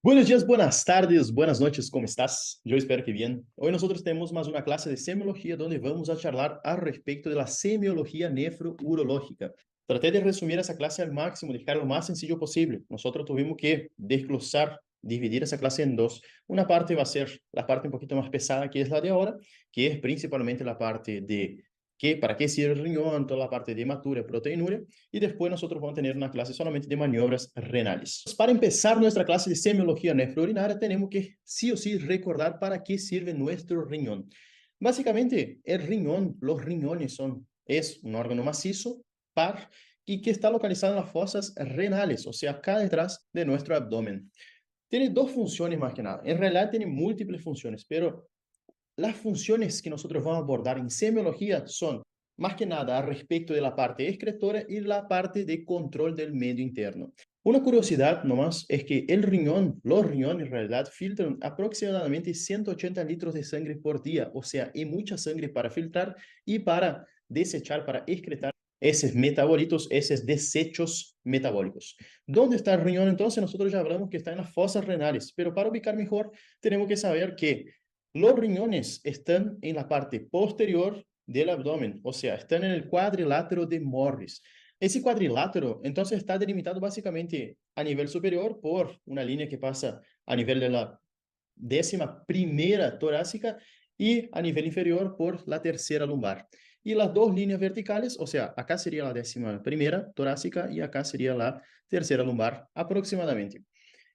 Buenos días, buenas tardes, buenas noches, ¿cómo estás? Yo espero que bien. Hoy nosotros tenemos más una clase de semiología donde vamos a charlar al respecto de la semiología nefrourológica. Traté de resumir esa clase al máximo, dejar lo más sencillo posible. Nosotros tuvimos que desglosar, dividir esa clase en dos. Una parte va a ser la parte un poquito más pesada, que es la de ahora, que es principalmente la parte de para qué sirve el riñón, toda la parte de hematuria, proteinuria, y después nosotros vamos a tener una clase solamente de maniobras renales. Para empezar nuestra clase de semiología nefrourinaria, tenemos que sí o sí recordar para qué sirve nuestro riñón. Básicamente, el riñón, los riñones es un órgano macizo, par, y que está localizado en las fosas renales, o sea, acá detrás de nuestro abdomen. Tiene dos funciones más que nada. En realidad tiene múltiples funciones, pero las funciones que nosotros vamos a abordar en semiología son, más que nada, al respecto de la parte excretora y la parte de control del medio interno. Una curiosidad nomás es que los riñones en realidad filtran aproximadamente 180 litros de sangre por día, o sea, hay mucha sangre para filtrar y para desechar, para excretar esos metabolitos, esos desechos metabólicos. ¿Dónde está el riñón? Entonces nosotros ya hablamos que está en las fosas renales, pero para ubicar mejor tenemos que saber que los riñones están en la parte posterior del abdomen, o sea, están en el cuadrilátero de Morris. Ese cuadrilátero, entonces, está delimitado básicamente a nivel superior por una línea que pasa a nivel de la 11ª torácica y a nivel inferior por la tercera lumbar. Y las dos líneas verticales, o sea, acá sería la 11ª torácica y acá sería la tercera lumbar aproximadamente.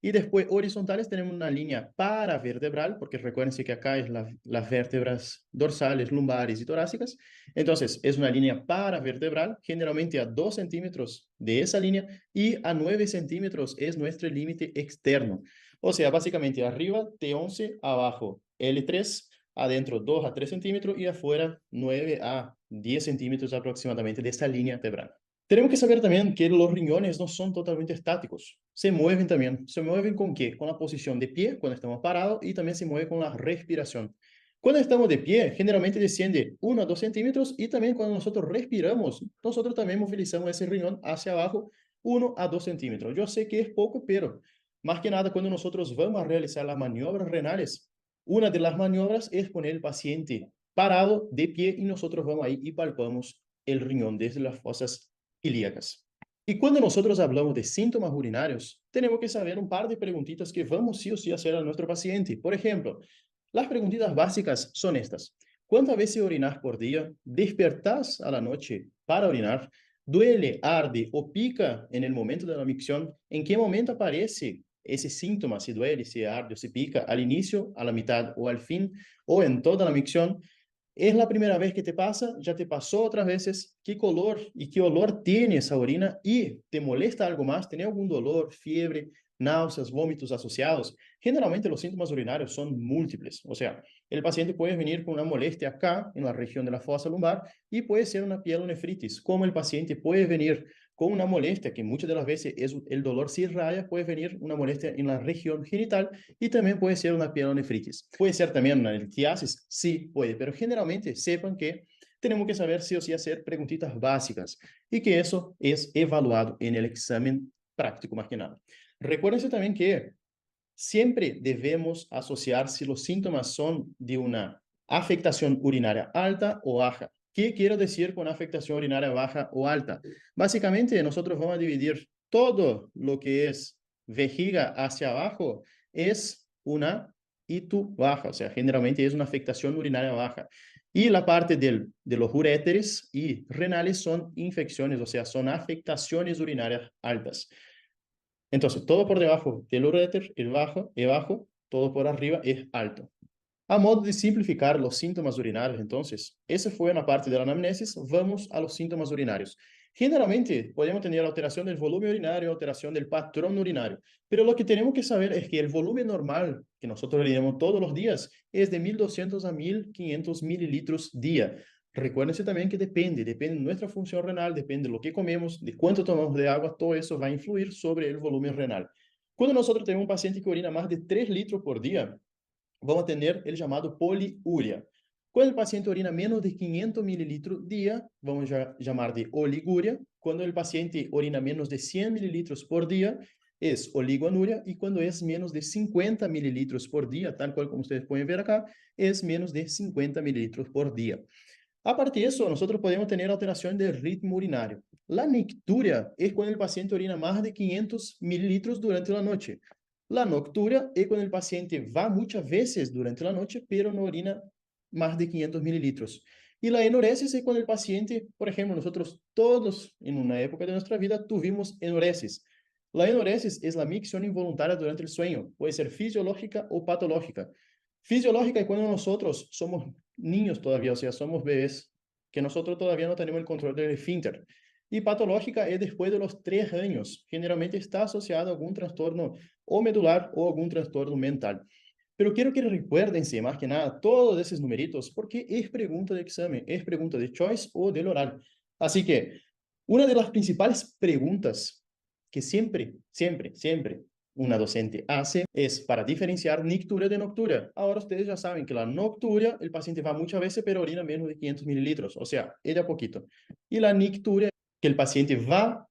Y después horizontales tenemos una línea paravertebral, porque recuérdense que acá es las vértebras dorsales, lumbares y torácicas. Entonces, es una línea paravertebral, generalmente a 2 centímetros de esa línea y a 9 centímetros es nuestro límite externo. O sea, básicamente arriba T11, abajo L3, adentro 2 a 3 centímetros y afuera 9 a 10 centímetros aproximadamente de esta línea vertebral. Tenemos que saber también que los riñones no son totalmente estáticos. Se mueven también. ¿Se mueven con qué? Con la posición de pie cuando estamos parados y también se mueve con la respiración. Cuando estamos de pie, generalmente desciende 1 a 2 centímetros y también cuando nosotros respiramos, nosotros también movilizamos ese riñón hacia abajo 1 a 2 centímetros. Yo sé que es poco, pero más que nada cuando nosotros vamos a realizar las maniobras renales, una de las maniobras es poner el paciente parado de pie y nosotros vamos ahí y palpamos el riñón desde las fosas ilíacas. Y cuando nosotros hablamos de síntomas urinarios, tenemos que saber un par de preguntitas que vamos sí o sí a hacer a nuestro paciente. Por ejemplo, las preguntitas básicas son estas. ¿Cuántas veces orinas por día? ¿Despertás a la noche para orinar? ¿Duele, arde o pica en el momento de la micción? ¿En qué momento aparece ese síntoma? Si duele, si arde o si pica, al inicio, a la mitad o al fin, o en toda la micción. ¿Es la primera vez que te pasa? ¿Ya te pasó otras veces? ¿Qué color y qué olor tiene esa orina? ¿Y te molesta algo más? ¿Tiene algún dolor, fiebre, náuseas, vómitos asociados? Generalmente los síntomas urinarios son múltiples. O sea, el paciente puede venir con una molestia acá, en la región de la fosa lumbar, y puede ser una pielonefritis. Como el paciente puede venir con una molestia, que muchas de las veces es el dolor si raya, puede venir una molestia en la región genital y también puede ser una pielonefritis. Puede ser también una litiasis, sí puede, pero generalmente sepan que tenemos que saber sí o sí hacer preguntitas básicas y que eso es evaluado en el examen práctico más que nada. Recuérdense también que siempre debemos asociar si los síntomas son de una afectación urinaria alta o baja. ¿Qué quiero decir con afectación urinaria baja o alta? Básicamente, nosotros vamos a dividir todo lo que es vejiga hacia abajo, es una ITU baja, o sea, generalmente es una afectación urinaria baja. Y la parte de los uréteres y renales son infecciones, o sea, son afectaciones urinarias altas. Entonces, todo por debajo del uréter es bajo, todo por arriba es alto. A modo de simplificar los síntomas urinarios, entonces, esa fue una parte de la anamnesis, vamos a los síntomas urinarios. Generalmente podemos tener alteración del volumen urinario, alteración del patrón urinario, pero lo que tenemos que saber es que el volumen normal que nosotros urinamos todos los días es de 1.200 a 1.500 mililitros día. Recuérdense también que depende de nuestra función renal, depende de lo que comemos, de cuánto tomamos de agua, todo eso va a influir sobre el volumen renal. Cuando nosotros tenemos un paciente que orina más de 3 litros por día, vamos a tener el llamado poliuria. Cuando el paciente orina menos de 500 mililitros día, vamos a llamar de oliguria. Cuando el paciente orina menos de 100 mililitros por día, es oligoanuria y cuando es menos de 50 mililitros por día, tal cual como ustedes pueden ver acá, es menos de 50 mililitros por día. Aparte de eso, nosotros podemos tener alteración del ritmo urinario. La nicturia es cuando el paciente orina más de 500 mililitros durante la noche. La nocturia es cuando el paciente va muchas veces durante la noche, pero no orina más de 500 mililitros. Y la enuresis es cuando el paciente, por ejemplo, nosotros todos en una época de nuestra vida tuvimos enuresis. La enuresis es la micción involuntaria durante el sueño, puede ser fisiológica o patológica. Fisiológica es cuando nosotros somos niños todavía, o sea, somos bebés, que nosotros todavía no tenemos el control del esfínter. Y patológica es después de los 3 años. Generalmente está asociado a algún trastorno o medular o algún trastorno mental. Pero quiero que recuérdense, más que nada, todos esos numeritos, porque es pregunta de examen, es pregunta de choice o del oral. Así que una de las principales preguntas que siempre una docente hace es para diferenciar nicturia de nocturia. Ahora ustedes ya saben que la nocturia, el paciente va muchas veces, pero orina menos de 500 mililitros, o sea, ella poquito. Y la nicturia, que el paciente va a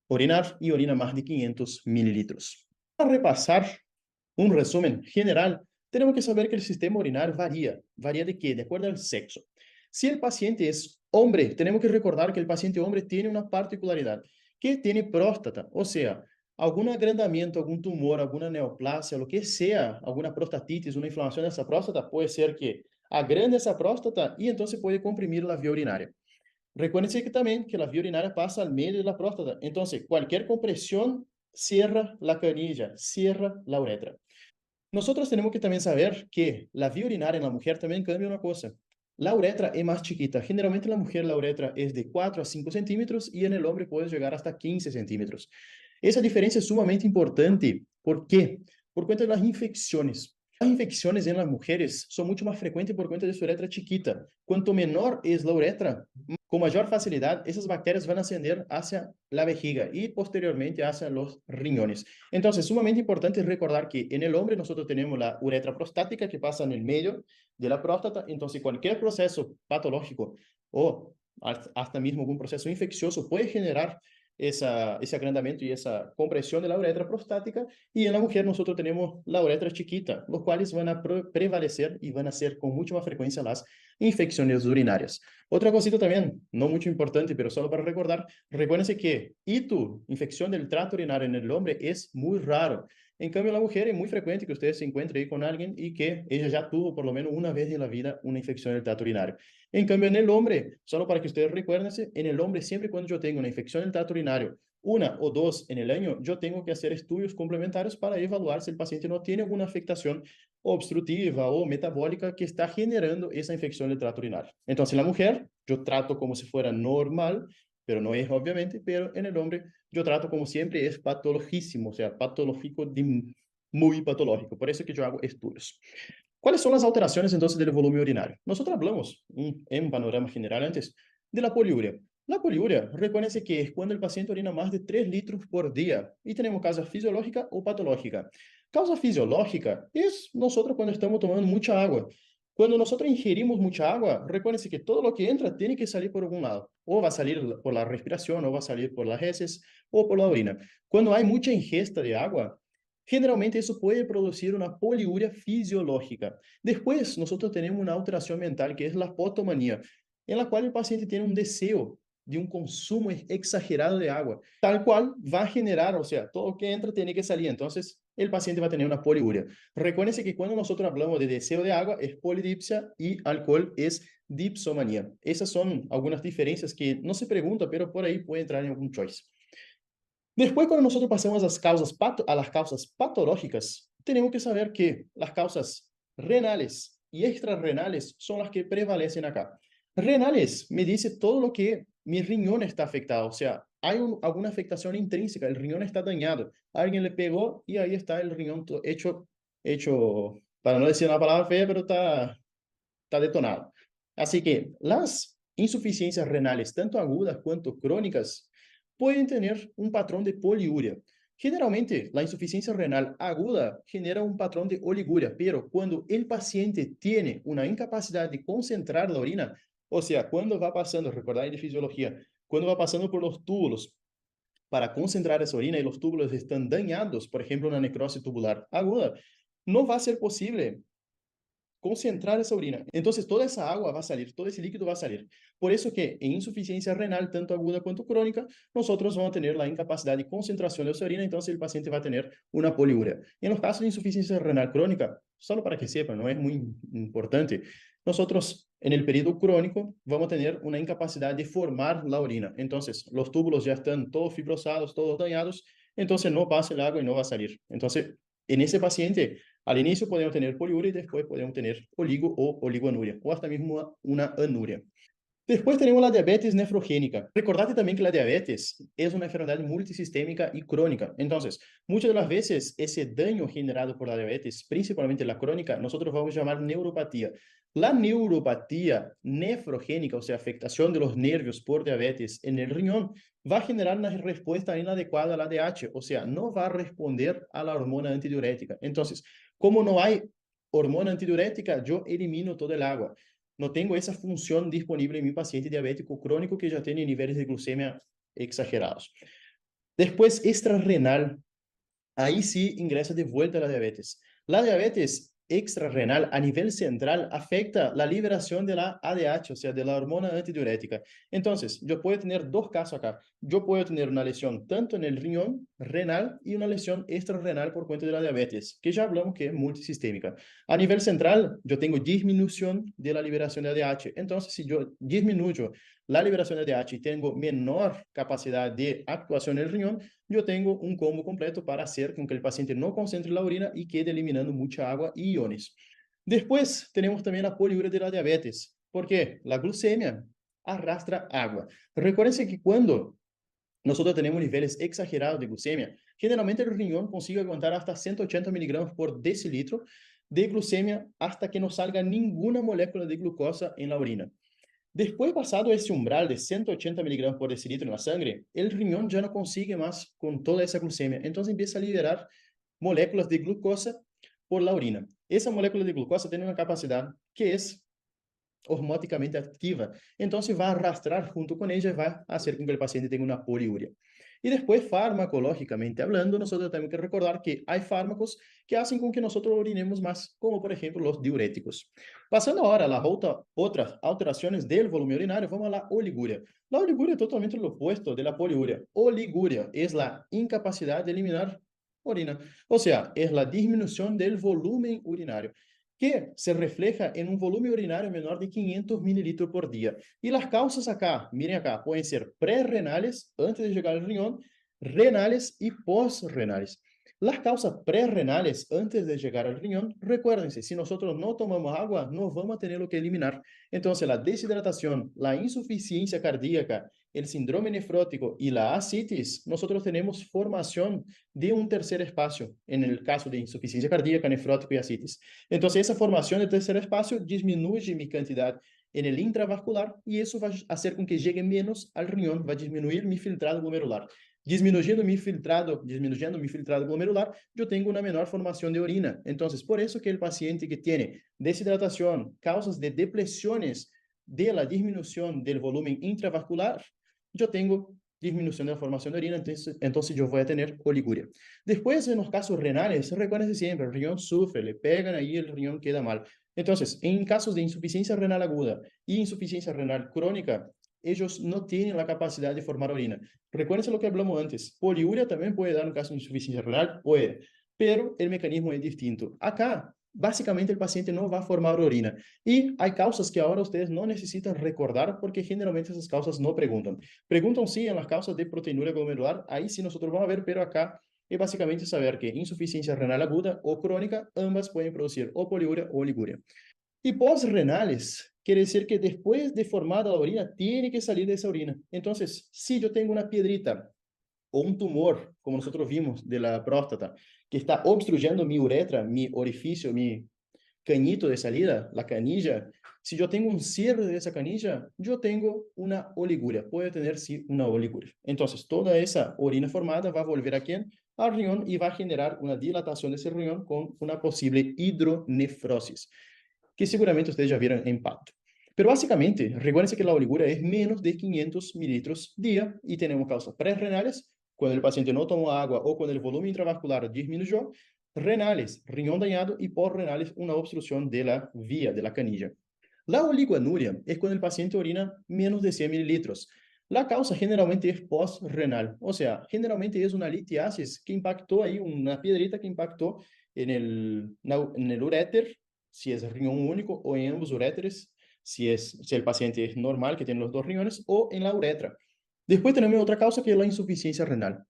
orinar y orina más de 500 mililitros. Para repasar un resumen general, tenemos que saber que el sistema urinario varía. ¿Varía de qué? De acuerdo al sexo. Si el paciente es hombre, tenemos que recordar que el paciente hombre tiene una particularidad, que tiene próstata, o sea, algún agrandamiento, algún tumor, alguna neoplasia, lo que sea, alguna prostatitis, una inflamación de esa próstata, puede ser que agrande esa próstata y entonces puede comprimir la vía urinaria. Recuérdense que también que la vía urinaria pasa al medio de la próstata, entonces cualquier compresión cierra la canilla, cierra la uretra. Nosotros tenemos que también saber que la vía urinaria en la mujer también cambia una cosa. La uretra es más chiquita. Generalmente en la mujer la uretra es de 4 a 5 centímetros y en el hombre puede llegar hasta 15 centímetros. Esa diferencia es sumamente importante. ¿Por qué? Por cuenta de las infecciones. Las infecciones en las mujeres son mucho más frecuentes por cuenta de su uretra chiquita. Cuanto menor es la uretra, con mayor facilidad esas bacterias van a ascender hacia la vejiga y posteriormente hacia los riñones. Entonces, sumamente importante recordar que en el hombre nosotros tenemos la uretra prostática que pasa en el medio de la próstata, entonces cualquier proceso patológico o hasta mismo algún proceso infeccioso puede generar ese agrandamiento y esa compresión de la uretra prostática, y en la mujer nosotros tenemos la uretra chiquita, los cuales van a prevalecer y van a ser con mucha más frecuencia las infecciones urinarias. Otra cosita también, no mucho importante, pero solo para recordar, recuérdense que ITU, infección del tracto urinario en el hombre, es muy raro. En cambio, en la mujer es muy frecuente que usted se encuentre ahí con alguien y que ella ya tuvo por lo menos una vez en la vida una infección del tracto urinario. En cambio, en el hombre, solo para que ustedes recuérdense, en el hombre siempre cuando yo tengo una infección del tracto urinario, una o dos en el año, yo tengo que hacer estudios complementarios para evaluar si el paciente no tiene alguna afectación obstrutiva o metabólica que está generando esa infección del tracto urinario. Entonces, la mujer, yo trato como si fuera normal, pero no es obviamente, pero en el hombre yo trato como siempre es patologísimo, o sea, patológico, muy patológico. Por eso que yo hago estudios. ¿Cuáles son las alteraciones entonces del volumen urinario? Nosotros hablamos en un panorama general antes de la poliuria. La poliuria, recuérdense que es cuando el paciente orina más de 3 litros por día y tenemos causa fisiológica o patológica. Causa fisiológica es nosotros cuando estamos tomando mucha agua. Cuando nosotros ingerimos mucha agua, recuérdense que todo lo que entra tiene que salir por algún lado. O va a salir por la respiración, o va a salir por las heces, o por la orina. Cuando hay mucha ingesta de agua, generalmente eso puede producir una poliuria fisiológica. Después, nosotros tenemos una alteración mental que es la potomanía, en la cual el paciente tiene un deseo de un consumo exagerado de agua, tal cual va a generar, o sea, todo lo que entra tiene que salir. Entonces, el paciente va a tener una poliuria. Recuérdense que cuando nosotros hablamos de deseo de agua es polidipsia y alcohol es dipsomanía. Esas son algunas diferencias que no se pregunta, pero por ahí puede entrar en algún choice. Después, cuando nosotros pasamos a las causas patológicas, tenemos que saber que las causas renales y extrarrenales son las que prevalecen acá. Renales me dice todo lo que mi riñón está afectado, o sea, hay alguna afectación intrínseca, el riñón está dañado, alguien le pegó y ahí está el riñón hecho, para no decir una palabra fea, pero está detonado. Así que las insuficiencias renales, tanto agudas cuanto crónicas, pueden tener un patrón de poliuria. Generalmente, la insuficiencia renal aguda genera un patrón de oliguria, pero cuando el paciente tiene una incapacidad de concentrar la orina, o sea, cuando va pasando, recordad de fisiología, cuando va pasando por los túbulos, para concentrar esa orina y los túbulos están dañados, por ejemplo, una necrosis tubular aguda, no va a ser posible concentrar esa orina. Entonces, toda esa agua va a salir, todo ese líquido va a salir. Por eso que en insuficiencia renal, tanto aguda cuanto crónica, nosotros vamos a tener la incapacidad de concentración de esa orina, entonces el paciente va a tener una poliuria. En los casos de insuficiencia renal crónica, solo para que sepan, no es muy importante, nosotros en el periodo crónico vamos a tener una incapacidad de formar la orina. Entonces, los túbulos ya están todos fibrosados, todos dañados, entonces no pasa el agua y no va a salir. Entonces, en ese paciente, al inicio podemos tener poliuria y después podemos tener oligo o oligoanuria, o hasta mismo una anuria. Después tenemos la diabetes nefrogénica. Recordate también que la diabetes es una enfermedad multisistémica y crónica. Entonces, muchas de las veces ese daño generado por la diabetes, principalmente la crónica, nosotros vamos a llamar neuropatía. La neuropatía nefrogénica, o sea, afectación de los nervios por diabetes en el riñón, va a generar una respuesta inadecuada a la ADH, o sea, no va a responder a la hormona antidiurética. Entonces, como no hay hormona antidiurética, yo elimino todo el agua. No tengo esa función disponible en mi paciente diabético crónico que ya tiene niveles de glucemia exagerados. Después, extrarrenal, ahí sí ingresa de vuelta la diabetes. La diabetes extrarrenal a nivel central afecta la liberación de la ADH, o sea, de la hormona antidiurética. Entonces, yo puedo tener dos casos acá. Yo puedo tener una lesión tanto en el riñón renal y una lesión extrarrenal por cuenta de la diabetes, que ya hablamos que es multisistémica. A nivel central, yo tengo disminución de la liberación de ADH. Entonces, si yo disminuyo la liberación de ADH y tengo menor capacidad de actuación en el riñón, yo tengo un combo completo para hacer con que el paciente no concentre la orina y quede eliminando mucha agua y iones. Después tenemos también la poliuria de la diabetes, porque la glucemia arrastra agua. Recuerden que cuando nosotros tenemos niveles exagerados de glucemia, generalmente el riñón consigue aguantar hasta 180 miligramos por decilitro de glucemia hasta que no salga ninguna molécula de glucosa en la orina. Después, pasado ese umbral de 180 miligramos por decilitro en la sangre, el riñón ya no consigue más con toda esa glucemia. Entonces empieza a liberar moléculas de glucosa por la orina. Esa molécula de glucosa tiene una capacidad que es osmóticamente activa. Entonces va a arrastrar junto con ella y va a hacer con que el paciente tenga una poliuria. Y después, farmacológicamente hablando, nosotros tenemos que recordar que hay fármacos que hacen con que nosotros orinemos más, como por ejemplo los diuréticos. Pasando ahora a las otras alteraciones del volumen urinario, vamos a la oliguria. La oliguria es totalmente lo opuesto de la poliuria. Oliguria es la incapacidad de eliminar orina, o sea, es la disminución del volumen urinario, que se refleja en un volumen urinario menor de 500 mililitros por día. Y las causas acá, miren acá, pueden ser prerrenales, antes de llegar al riñón, renales y posrenales. Las causas prerrenales antes de llegar al riñón, recuérdense, si nosotros no tomamos agua, no vamos a tener lo que eliminar. Entonces, la deshidratación, la insuficiencia cardíaca, el síndrome nefrótico y la ascitis, nosotros tenemos formación de un tercer espacio en el caso de insuficiencia cardíaca, nefrótico y ascitis. Entonces, esa formación de tercer espacio disminuye mi cantidad en el intravascular y eso va a hacer con que llegue menos al riñón, va a disminuir mi filtrado glomerular. Disminuyendo mi filtrado glomerular, yo tengo una menor formación de orina. Entonces, por eso que el paciente que tiene deshidratación, causas de depresiones de la disminución del volumen intravascular, yo tengo disminución de la formación de orina, entonces yo voy a tener oliguria. Después, en los casos renales, recuerden siempre, el riñón sufre, le pegan ahí, el riñón queda mal. Entonces, en casos de insuficiencia renal aguda y insuficiencia renal crónica, ellos no tienen la capacidad de formar orina. Recuerden lo que hablamos antes, poliuria también puede dar un caso de insuficiencia renal, puede, pero el mecanismo es distinto. Acá, básicamente el paciente no va a formar orina. Y hay causas que ahora ustedes no necesitan recordar porque generalmente esas causas no preguntan. Preguntan sí en las causas de proteinuria glomerular, ahí sí nosotros vamos a ver, pero acá es básicamente saber que insuficiencia renal aguda o crónica, ambas pueden producir o poliuria o oliguria. Y posrenales quiere decir que después de formada la orina, tiene que salir de esa orina. Entonces, si yo tengo una piedrita o un tumor, como nosotros vimos de la próstata, que está obstruyendo mi uretra, mi orificio, mi cañito de salida, la canilla, si yo tengo un cierre de esa canilla, yo tengo una oliguria, puede tener sí una oliguria. Entonces, toda esa orina formada va a volver aquí al riñón y va a generar una dilatación de ese riñón con una posible hidronefrosis, que seguramente ustedes ya vieron en pato. Pero básicamente, recuerden que la oliguria es menos de 500 mililitros día y tenemos causas prerrenales cuando el paciente no tomó agua o cuando el volumen intravascular disminuyó. Renales, riñón dañado, y porrenales, una obstrucción de la vía, de la canilla. La oligoanuria es cuando el paciente orina menos de 100 mililitros. La causa generalmente es postrenal, o sea, generalmente es una litiasis que impactó ahí, una piedrita que impactó en el uréter, si es riñón único, o en ambos uréteres, si el paciente es normal, que tiene los dos riñones, o en la uretra. Después tenemos otra causa que es la insuficiencia renal.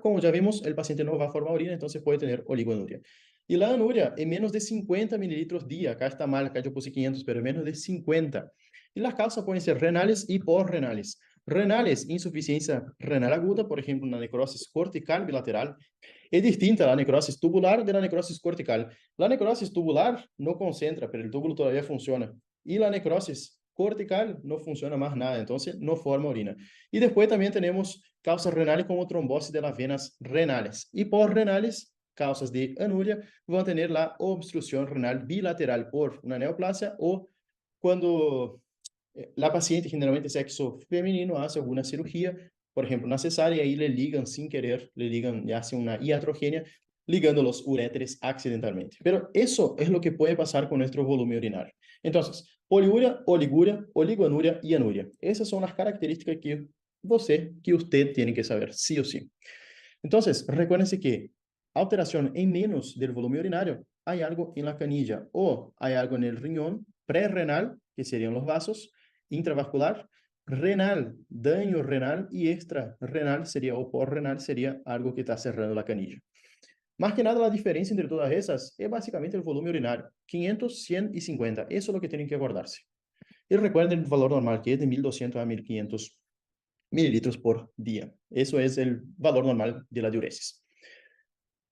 Como ya vimos, el paciente no va a formar orina, entonces puede tener oligoanuria. Y la anuria en menos de 50 mililitros día. Acá está mal, acá yo puse 500, pero menos de 50. Y las causas pueden ser renales y porrenales. Renales, insuficiencia renal aguda, por ejemplo, una necrosis cortical bilateral. Es distinta la necrosis tubular de la necrosis cortical. La necrosis tubular no concentra, pero el túbulo todavía funciona. Y la necrosis cortical no funciona más nada, entonces no forma orina. Y después también tenemos causas renales como trombosis de las venas renales. Y porrenales, causas de anuria, van a tener la obstrucción renal bilateral por una neoplasia o cuando la paciente, generalmente sexo femenino, hace alguna cirugía, por ejemplo, una cesárea, y le ligan sin querer, le ligan y hacen una iatrogenia, ligando los uréteres accidentalmente. Pero eso es lo que puede pasar con nuestro volumen urinario. Entonces, poliuria, oliguria, oligoanuria y anuria. Esas son las características que usted tiene que saber, sí o sí. Entonces, recuérdense que alteración en menos del volumen urinario, hay algo en la canilla o hay algo en el riñón prerrenal, que serían los vasos, intravascular, renal, daño renal, y extrarrenal sería, o porrenal sería algo que está cerrando la canilla. Más que nada, la diferencia entre todas esas es básicamente el volumen urinario, 500, 100 y 50. Eso es lo que tienen que acordarse. Y recuerden el valor normal, que es de 1200 a 1500 mililitros por día. Eso es el valor normal de la diuresis.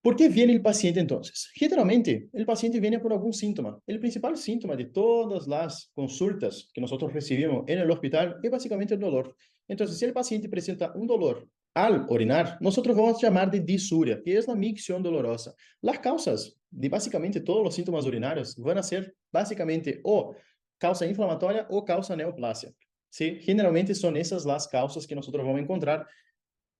¿Por qué viene el paciente entonces? Generalmente, el paciente viene por algún síntoma. El principal síntoma de todas las consultas que nosotros recibimos en el hospital es básicamente el dolor. Entonces, si el paciente presenta un dolor al orinar, nosotros vamos a llamar de disuria, que es la micción dolorosa. Las causas de básicamente todos los síntomas urinarios van a ser básicamente o causa inflamatoria o causa neoplasia. ¿Sí? Generalmente son esas las causas que nosotros vamos a encontrar: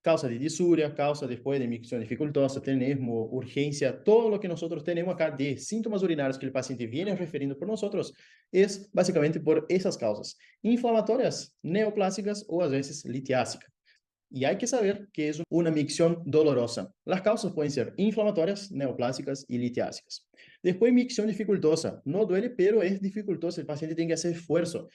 causa de disuria, causa después de micción dificultosa, tenesmo, urgencia. Todo lo que nosotros tenemos acá de síntomas urinarios que el paciente viene referiendo por nosotros es básicamente por esas causas inflamatorias, neoplásicas o a veces litiásicas. Y hay que saber que es una micción dolorosa. Las causas pueden ser inflamatorias, neoplásicas y litiásicas. Después, micción dificultosa. No duele, pero es dificultosa. El paciente tiene que hacer esfuerzo.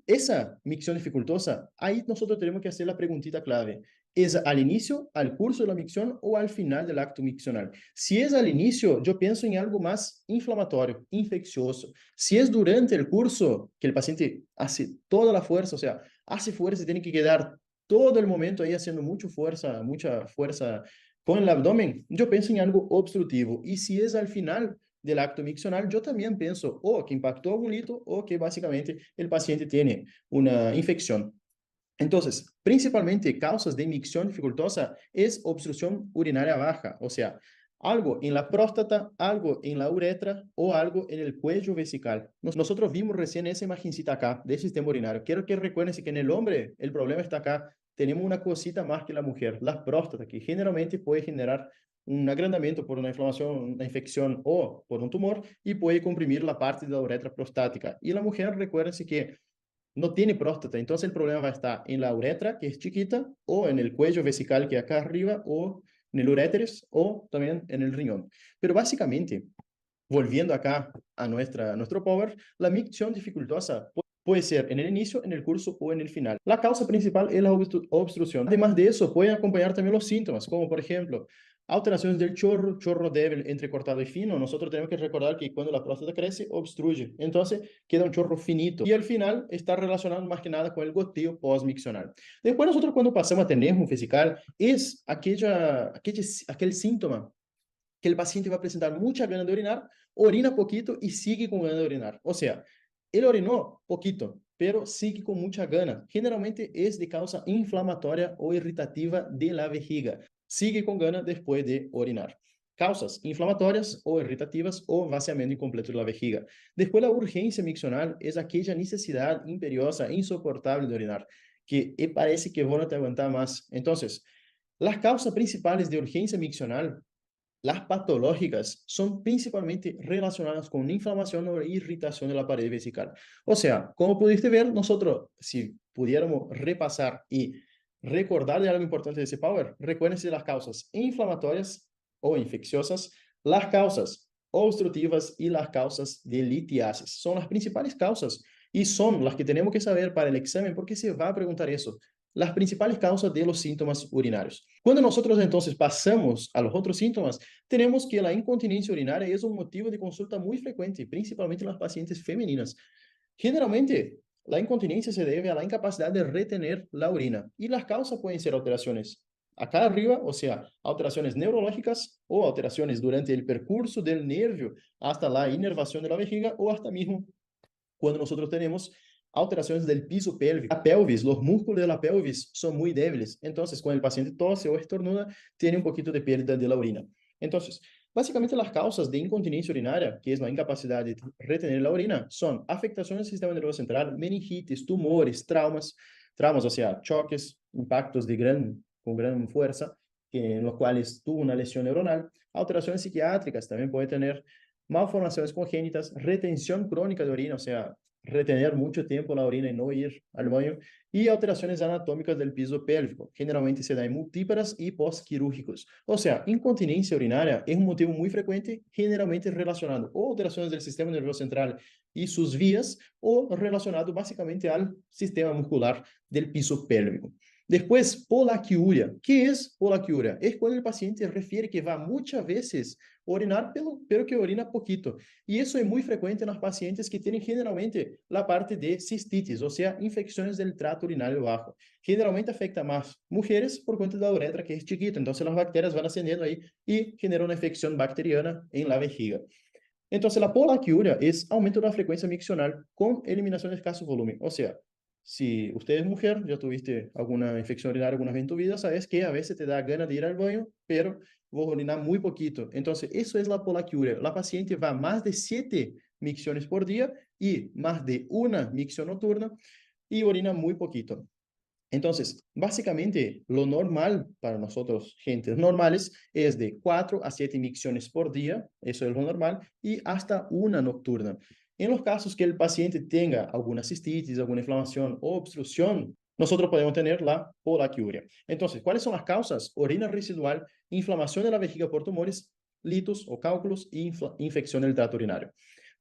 Esa micción dificultosa, ahí nosotros tenemos que hacer la preguntita clave. ¿Es al inicio, al curso de la micción o al final del acto miccional? Si es al inicio, yo pienso en algo más inflamatorio, infeccioso. Si es durante el curso, que el paciente hace toda la fuerza, o sea, hace fuerza y tiene que quedar todo el momento ahí haciendo mucha fuerza con el abdomen, yo pienso en algo obstrutivo. Y si es al final del acto miccional, yo también pienso o que impactó algún lito o que básicamente el paciente tiene una infección. Entonces, principalmente causas de micción dificultosa es obstrucción urinaria baja, o sea, algo en la próstata, algo en la uretra o algo en el cuello vesical. Nosotros vimos recién esa imagencita acá del sistema urinario. Quiero que recuerden que en el hombre el problema está acá. Tenemos una cosita más que la mujer, la próstata, que generalmente puede generar un agrandamiento por una inflamación, una infección o por un tumor, y puede comprimir la parte de la uretra prostática. Y la mujer, recuérdense que no tiene próstata, entonces el problema va a estar en la uretra, que es chiquita, o en el cuello vesical, que es acá arriba, o en el uréteres, o también en el riñón. Pero básicamente, volviendo acá a nuestro power, la micción dificultosa puede ser en el inicio, en el curso o en el final. La causa principal es la obstrucción. Además de eso, pueden acompañar también los síntomas, como por ejemplo, alteraciones del chorro débil, entrecortado y fino. Nosotros tenemos que recordar que cuando la próstata crece, obstruye. Entonces, queda un chorro finito. Y al final está relacionado más que nada con el goteo postmiccional. Después nosotros cuando pasamos a tenesmo vesical, es aquel síntoma que el paciente va a presentar mucha ganas de orinar, orina poquito y sigue con ganas de orinar. O sea, él orinó poquito, pero sigue con mucha ganas. Generalmente es de causa inflamatoria o irritativa de la vejiga. Sigue con ganas después de orinar. Causas inflamatorias o irritativas o vaciamiento incompleto de la vejiga. Después, la urgencia miccional es aquella necesidad imperiosa, insoportable de orinar, que parece que vos no te aguantar más. Entonces, Las causas principales de urgencia miccional, las patológicas, son principalmente relacionadas con inflamación o irritación de la pared vesical. O sea, como pudiste ver, nosotros, si pudiéramos repasar y recordar de algo importante de ese power, recuérdense de las causas inflamatorias o infecciosas, las causas obstructivas y las causas de litiasis. Son las principales causas y son las que tenemos que saber para el examen porque se va a preguntar eso, las principales causas de los síntomas urinarios. Cuando nosotros entonces pasamos a los otros síntomas, tenemos que la incontinencia urinaria es un motivo de consulta muy frecuente, principalmente en las pacientes femeninas. Generalmente, la incontinencia se debe a la incapacidad de retener la orina y las causas pueden ser alteraciones acá arriba, o sea, alteraciones neurológicas o alteraciones durante el percurso del nervio hasta la inervación de la vejiga o hasta mismo cuando nosotros tenemos alteraciones del piso pélvico. La pelvis, los músculos de la pelvis son muy débiles. Entonces, cuando el paciente tose o estornuda, tiene un poquito de pérdida de la orina. Entonces, básicamente las causas de incontinencia urinaria, que es la incapacidad de retener la orina, son afectaciones del sistema nervioso central, meningitis, tumores, traumas, o sea, choques, impactos con gran fuerza, en los cuales tuvo una lesión neuronal, alteraciones psiquiátricas, también puede tener malformaciones congénitas, retención crónica de orina, o sea, retener mucho tiempo la orina y no ir al baño, y alteraciones anatómicas del piso pélvico. Generalmente se da en multíparas y postquirúrgicos. O sea, incontinencia urinaria es un motivo muy frecuente, generalmente relacionado o alteraciones del sistema nervioso central y sus vías, o relacionado básicamente al sistema muscular del piso pélvico. Después, polaquiuria. ¿Qué es polaquiuria? Es cuando el paciente refiere que va muchas veces orinar, pero que orina poquito. Y eso es muy frecuente en los pacientes que tienen generalmente la parte de cistitis, o sea, infecciones del tracto urinario bajo. Generalmente afecta más mujeres por cuenta de la uretra que es chiquita, entonces las bacterias van ascendiendo ahí y genera una infección bacteriana en la vejiga. Entonces, la polaquiuria es aumento de la frecuencia miccional con eliminación de escaso volumen. O sea, si usted es mujer, ya tuviste alguna infección urinaria alguna vez en tu vida, sabes que a veces te da ganas de ir al baño, pero vos orinar muy poquito. Entonces, eso es la polaquiuria. La paciente va más de 7 micciones por día y más de una micción nocturna y orina muy poquito. Entonces, básicamente, lo normal para nosotros, gentes normales, es de 4 a 7 micciones por día, eso es lo normal, y hasta una nocturna. En los casos que el paciente tenga alguna cistitis, alguna inflamación o obstrucción, nosotros podemos tener la polaquiuria. Entonces, ¿cuáles son las causas? Orina residual, inflamación de la vejiga por tumores, litos o cálculos y infección del tracto urinario.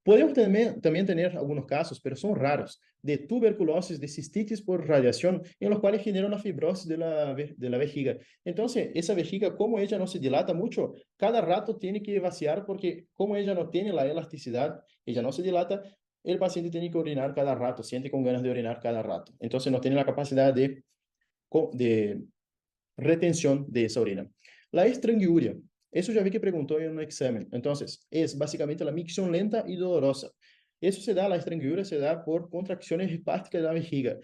Podemos también tener algunos casos, pero son raros, de tuberculosis, de cistitis por radiación, en los cuales genera una fibrosis de la vejiga. Entonces, esa vejiga, como ella no se dilata mucho, cada rato tiene que vaciar porque como ella no tiene la elasticidad, ella no se dilata, el paciente tiene que orinar cada rato, siente con ganas de orinar cada rato. Entonces, no tiene la capacidad de retención de esa orina. La estranguria, eso ya vi que preguntó en un examen. Entonces, es básicamente la micción lenta y dolorosa. Eso se da, la estranguria se da por contracciones espásticas de la vejiga.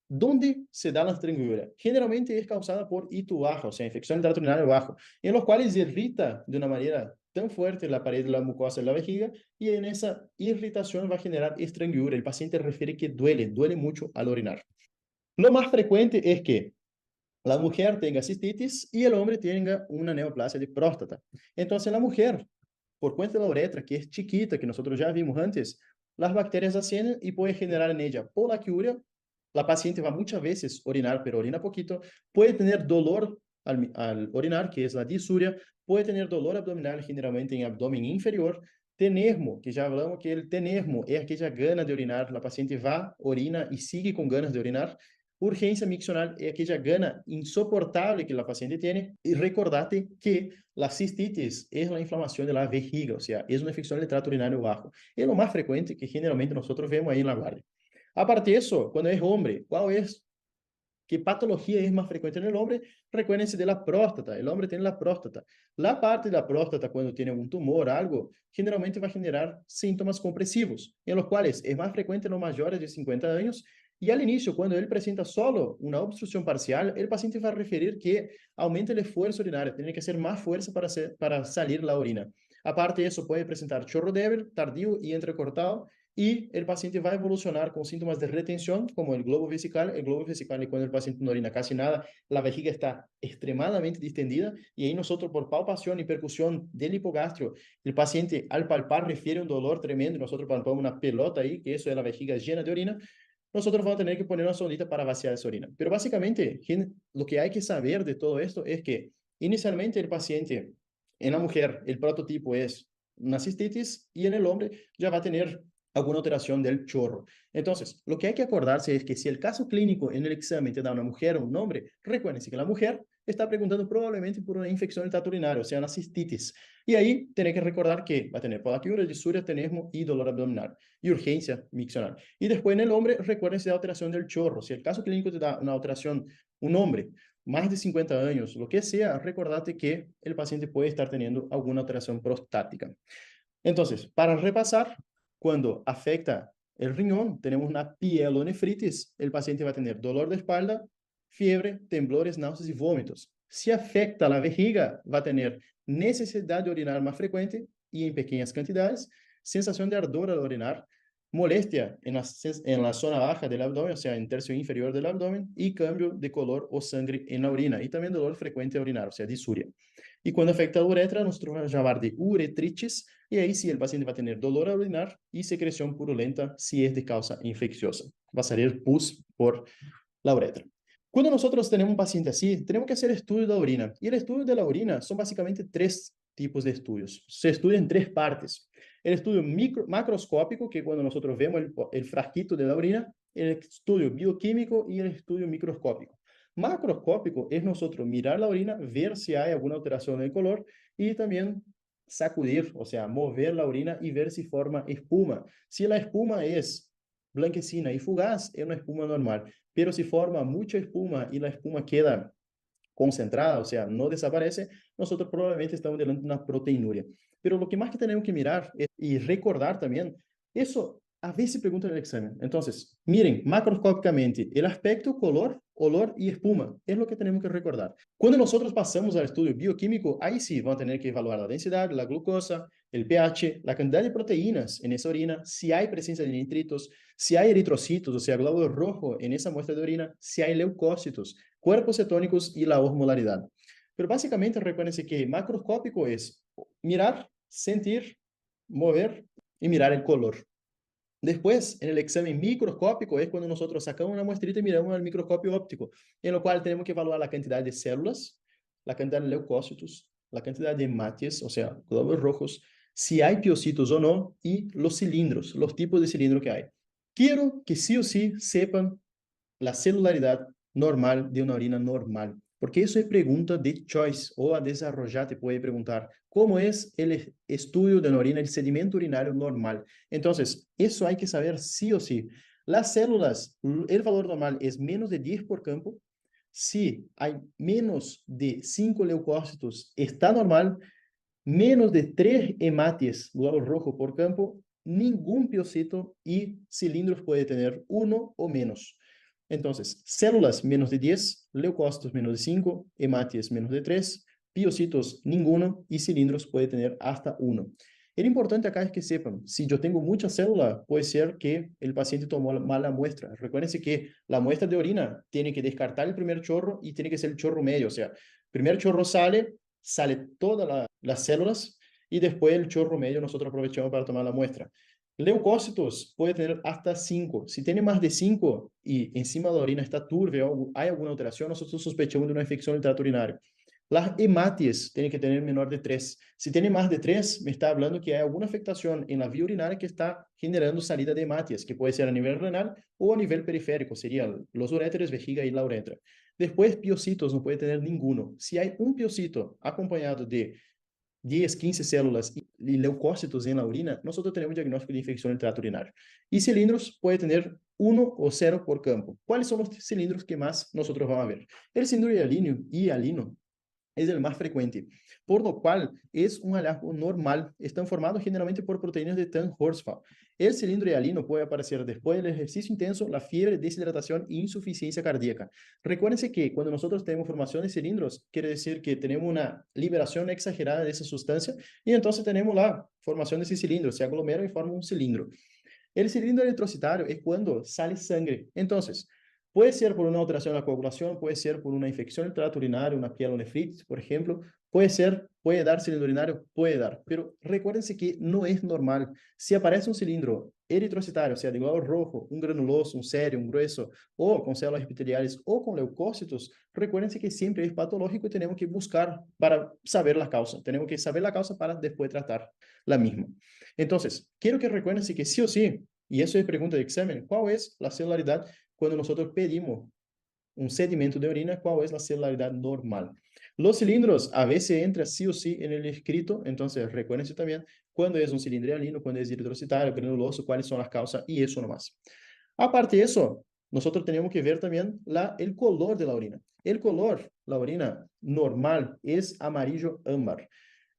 ¿Dónde se da la estranguria? Generalmente es causada por hito bajo, o sea, infección del tracto urinario bajo, en los cuales irrita de una manera tan fuerte la pared de la mucosa de la vejiga y en esa irritación va a generar estranguria. El paciente refiere que duele mucho al orinar. Lo más frecuente es que la mujer tenga cistitis y el hombre tenga una neoplasia de próstata. Entonces, la mujer, por cuenta de la uretra, que es chiquita, que nosotros ya vimos antes, las bacterias ascienden y puede generar en ella polaquiuria. La paciente va muchas veces orinar, pero orina poquito. Puede tener dolor al orinar, que es la disuria. Puede tener dolor abdominal, generalmente en abdomen inferior. Tenesmo, que ya hablamos que el tenesmo es aquella gana de orinar. La paciente va, orina y sigue con ganas de orinar. Urgência miccional es aquella gana insoportable que la paciente tiene. Y recordate que la cistitis es la inflamación de la vejiga, o sea, es una infección del tracto urinario bajo. Es lo más frecuente que generalmente nosotros vemos ahí en la guardia. Aparte de eso, cuando es hombre, ¿qué patología es más frecuente en el hombre? Recuérdense de la próstata. El hombre tiene la próstata. La parte de la próstata, cuando tiene algún tumor, algo, generalmente va a generar síntomas compresivos, en los cuales es más frecuente en los mayores de 50 años. Y al inicio, cuando él presenta solo una obstrucción parcial, el paciente va a referir que aumenta el esfuerzo urinario, tiene que hacer más fuerza para salir la orina. Aparte de eso, puede presentar chorro débil, tardío y entrecortado, y el paciente va a evolucionar con síntomas de retención, como el globo vesical. El globo vesical es cuando el paciente no orina casi nada, la vejiga está extremadamente distendida, y ahí nosotros, por palpación y percusión del hipogastrio, el paciente al palpar refiere un dolor tremendo, nosotros palpamos una pelota ahí, que eso es la vejiga llena de orina. Nosotros vamos a tener que poner una sondita para vaciar esa orina. Pero básicamente, lo que hay que saber de todo esto es que inicialmente el paciente, en la mujer, el prototipo es una cistitis, y en el hombre ya va a tener alguna alteración del chorro. Entonces, lo que hay que acordarse es que si el caso clínico en el examen te da una mujer o un hombre, recuérdense que la mujer está preguntando probablemente por una infección del tracto urinario, o sea, una cistitis. Y ahí tiene que recordar que va a tener polaquiuria, disuria, tenesmo y dolor abdominal y urgencia miccional. Y después en el hombre, recuérdense de alteración del chorro. Si el caso clínico te da una alteración, un hombre, más de 50 años, lo que sea, recordate que el paciente puede estar teniendo alguna alteración prostática. Entonces, para repasar, cuando afecta el riñón, tenemos una pielonefritis, el paciente va a tener dolor de espalda, fiebre, temblores, náuseas y vómitos. Si afecta la vejiga, va a tener necesidad de orinar más frecuente y en pequeñas cantidades, sensación de ardor al orinar, molestia en la zona baja del abdomen, o sea, en tercio inferior del abdomen, y cambio de color o sangre en la orina, y también dolor frecuente a orinar, o sea, disuria. Y cuando afecta la uretra, nosotros vamos a llamar de uretritis, y ahí sí el paciente va a tener dolor al orinar y secreción purulenta si es de causa infecciosa. Va a salir pus por la uretra. Cuando nosotros tenemos un paciente así, tenemos que hacer estudio de la orina. Y el estudio de la orina son básicamente tres tipos de estudios. Se estudia en tres partes. El estudio macroscópico, que cuando nosotros vemos el frasquito de la orina, el estudio bioquímico y el estudio microscópico. Macroscópico es nosotros mirar la orina, ver si hay alguna alteración en el color y también sacudir, o sea, mover la orina y ver si forma espuma. Si la espuma es blanquecina y fugaz, es una espuma normal. Pero si forma mucha espuma y la espuma queda concentrada, o sea, no desaparece, nosotros probablemente estamos delante de una proteinuria. Pero lo que más que tenemos que mirar y recordar también, eso a veces preguntan en el examen. Entonces, miren macroscópicamente el aspecto, color, olor y espuma. Es lo que tenemos que recordar. Cuando nosotros pasamos al estudio bioquímico, ahí sí vamos a tener que evaluar la densidad, la glucosa, el pH, la cantidad de proteínas en esa orina, si hay presencia de nitritos, si hay eritrocitos, o sea, glóbulos rojos en esa muestra de orina, si hay leucócitos, cuerpos cetónicos y la osmolaridad. Pero básicamente recuérdense que macroscópico es mirar, sentir, mover y mirar el color. Después, en el examen microscópico es cuando nosotros sacamos una muestrita y miramos al microscopio óptico, en lo cual tenemos que evaluar la cantidad de células, la cantidad de leucócitos, la cantidad de hemátias, o sea, glóbulos rojos, si hay piocitos o no, y los cilindros, los tipos de cilindro que hay. Quiero que sí o sí sepan la celularidad normal de una orina normal, porque eso es pregunta de choice, o a desarrollar te puede preguntar, ¿cómo es el estudio de la orina, el sedimento urinario normal? Entonces, eso hay que saber sí o sí. Las células, el valor normal es menos de 10 por campo. Si hay menos de 5 leucócitos, está normal. Menos de 3 hematies, glóbulos rojos por campo, ningún piocito, y cilindros puede tener uno o menos. Entonces, células menos de 10, leucócitos menos de 5, hematies menos de 3, piocitos ninguno, y cilindros puede tener hasta 1. Lo importante acá es que sepan, si yo tengo mucha célula, puede ser que el paciente tomó mala muestra. Recuérdense que la muestra de orina tiene que descartar el primer chorro y tiene que ser el chorro medio, o sea, el primer chorro sale todas las células, y después el chorro medio nosotros aprovechamos para tomar la muestra. Leucócitos puede tener hasta 5. Si tiene más de 5 y encima de la orina está turbia o hay alguna alteración, nosotros sospechamos de una infección del tracto urinario. Las hematies tienen que tener menor de 3. Si tiene más de 3, me está hablando que hay alguna afectación en la vía urinaria que está generando salida de hematies, que puede ser a nivel renal o a nivel periférico, serían los uréteres, vejiga y la uretra. Después, piocitos no puede tener ninguno. Si hay un piocito acompañado de 10, 15 células y leucócitos en la orina, nosotros tenemos diagnóstico de infección del tracto urinario. Y cilindros puede tener 1 o 0 por campo. ¿Cuáles son los cilindros que más nosotros vamos a ver? El cilindro hialino es el más frecuente, por lo cual es un hallazgo normal. Están formados generalmente por proteínas de Tan-Horsfall. El cilindro hialino puede aparecer después del ejercicio intenso, la fiebre, deshidratación e insuficiencia cardíaca. Recuérdense que cuando nosotros tenemos formación de cilindros, quiere decir que tenemos una liberación exagerada de esa sustancia, y entonces tenemos la formación de ese cilindro, se aglomera y forma un cilindro. El cilindro eritrocitario es cuando sale sangre. Entonces, puede ser por una alteración de la coagulación, puede ser por una infección del tracto urinario, una pielonefritis, por ejemplo, puede ser, puede dar cilindro urinario, puede dar, pero recuérdense que no es normal. Si aparece un cilindro eritrocitario, sea de glóbulo rojo, un granuloso, un serio, un grueso, o con células epiteliales o con leucócitos, recuérdense que siempre es patológico y tenemos que buscar para saber la causa. Tenemos que saber la causa para después tratar la misma. Entonces, quiero que recuerden que sí o sí, y eso es pregunta de examen, ¿cuál es la celularidad cuando nosotros pedimos un sedimento de orina? ¿Cuál es la celularidad normal? Los cilindros a veces entran sí o sí en el escrito, entonces recuérdense también cuándo es un cilindro hialino, cuándo es eritrocitario, granuloso, cuáles son las causas y eso nomás. Aparte de eso, nosotros tenemos que ver también el color de la orina. El color, la orina normal es amarillo ámbar.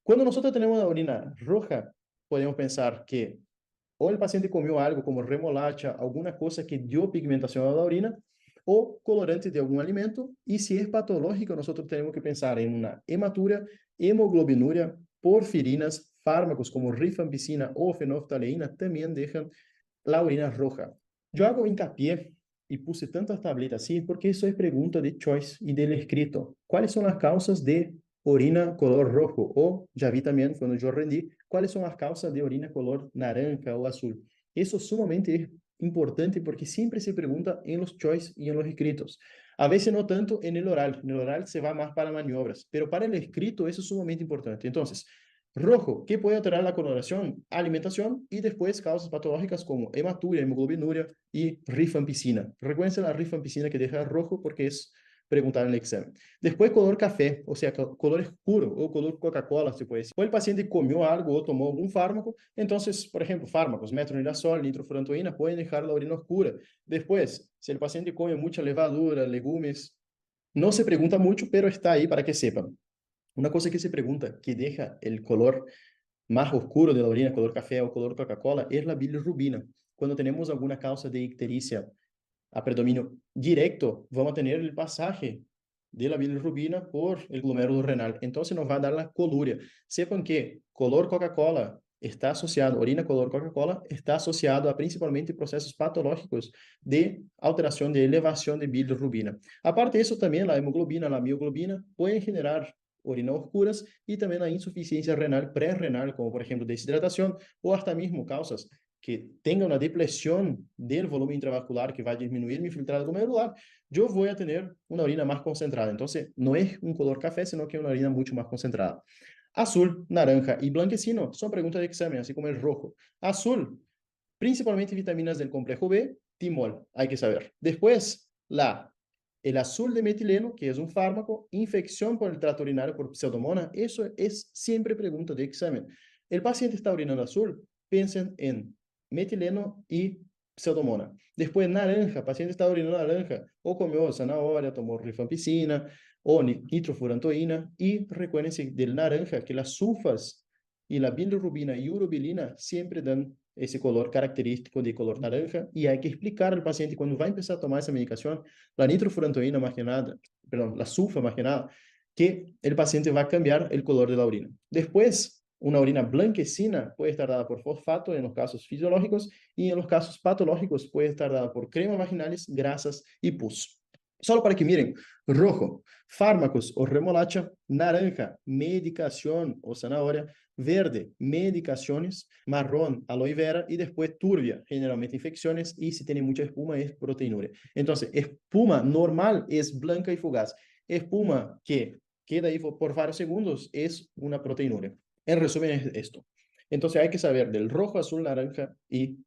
Cuando nosotros tenemos una orina roja, podemos pensar que o el paciente comió algo como remolacha, alguna cosa que dio pigmentación a la orina, o colorante de algún alimento. Y si es patológico, nosotros tenemos que pensar en una hematuria, hemoglobinuria, porfirinas, fármacos como rifampicina o fenolftaleína también dejan la orina roja. Yo hago hincapié y puse tantas tabletas así porque eso es pregunta de choice y del escrito. ¿Cuáles son las causas de orina color rojo? O ya vi también cuando yo rendí, ¿cuáles son las causas de orina color naranja o azul? Eso sumamente es importante porque siempre se pregunta en los choice y en los escritos. A veces no tanto en el oral. En el oral se va más para maniobras, pero para el escrito eso es sumamente importante. Entonces, rojo, ¿qué puede alterar la coloración? Alimentación y después causas patológicas como hematuria, hemoglobinuria y rifampicina. Recuerden la rifampicina que deja rojo porque es preguntar en el examen. Después color café, o sea, color oscuro o color Coca-Cola, se puede decir. O el paciente comió algo o tomó algún fármaco, entonces, por ejemplo, fármacos, metronidazol, nitrofurantoína, pueden dejar la orina oscura. Después, si el paciente come mucha levadura, legumes, no se pregunta mucho, pero está ahí para que sepan. Una cosa que se pregunta, que deja el color más oscuro de la orina, color café o color Coca-Cola, es la bilirrubina. Cuando tenemos alguna causa de ictericia a predominio directo, vamos a tener el pasaje de la bilirrubina por el glomérulo renal. Entonces nos va a dar la coluria. Sepan que color Coca-Cola está asociado, orina color Coca-Cola está asociado a principalmente procesos patológicos de alteración de elevación de bilirrubina. Aparte de eso, también la hemoglobina, la mioglobina pueden generar orina oscuras y también la insuficiencia renal prerrenal, como por ejemplo deshidratación o hasta mismo causas que tenga una depresión del volumen intravascular que va a disminuir mi filtrado glomerular, yo voy a tener una orina más concentrada. Entonces, no es un color café, sino que es una orina mucho más concentrada. Azul, naranja y blanquecino son preguntas de examen, así como el rojo. Azul, principalmente vitaminas del complejo B, timol, hay que saber. Después, el azul de metileno, que es un fármaco, infección por el tracto urinario por pseudomonas, eso es siempre pregunta de examen. El paciente está orinando azul, piensen en metileno y pseudomonas. Después, naranja, paciente está orinando naranja, o comió zanahoria, tomó rifampicina, o nitrofurantoína, y recuérdense del naranja que las sulfas y la bilirrubina y urobilina siempre dan ese color característico de color naranja y hay que explicar al paciente cuando va a empezar a tomar esa medicación, la nitrofurantoína más que nada, perdón, la sulfa más que nada, que el paciente va a cambiar el color de la orina. Después, una orina blanquecina puede estar dada por fosfato en los casos fisiológicos y en los casos patológicos puede estar dada por cremas vaginales, grasas y pus. Solo para que miren, rojo, fármacos o remolacha, naranja, medicación o zanahoria, verde, medicaciones, marrón, aloe vera y después turbia, generalmente infecciones y si tiene mucha espuma es proteinuria. Entonces, espuma normal es blanca y fugaz. Espuma que queda ahí por varios segundos es una proteinuria. En resumen es esto. Entonces hay que saber del rojo, azul, naranja y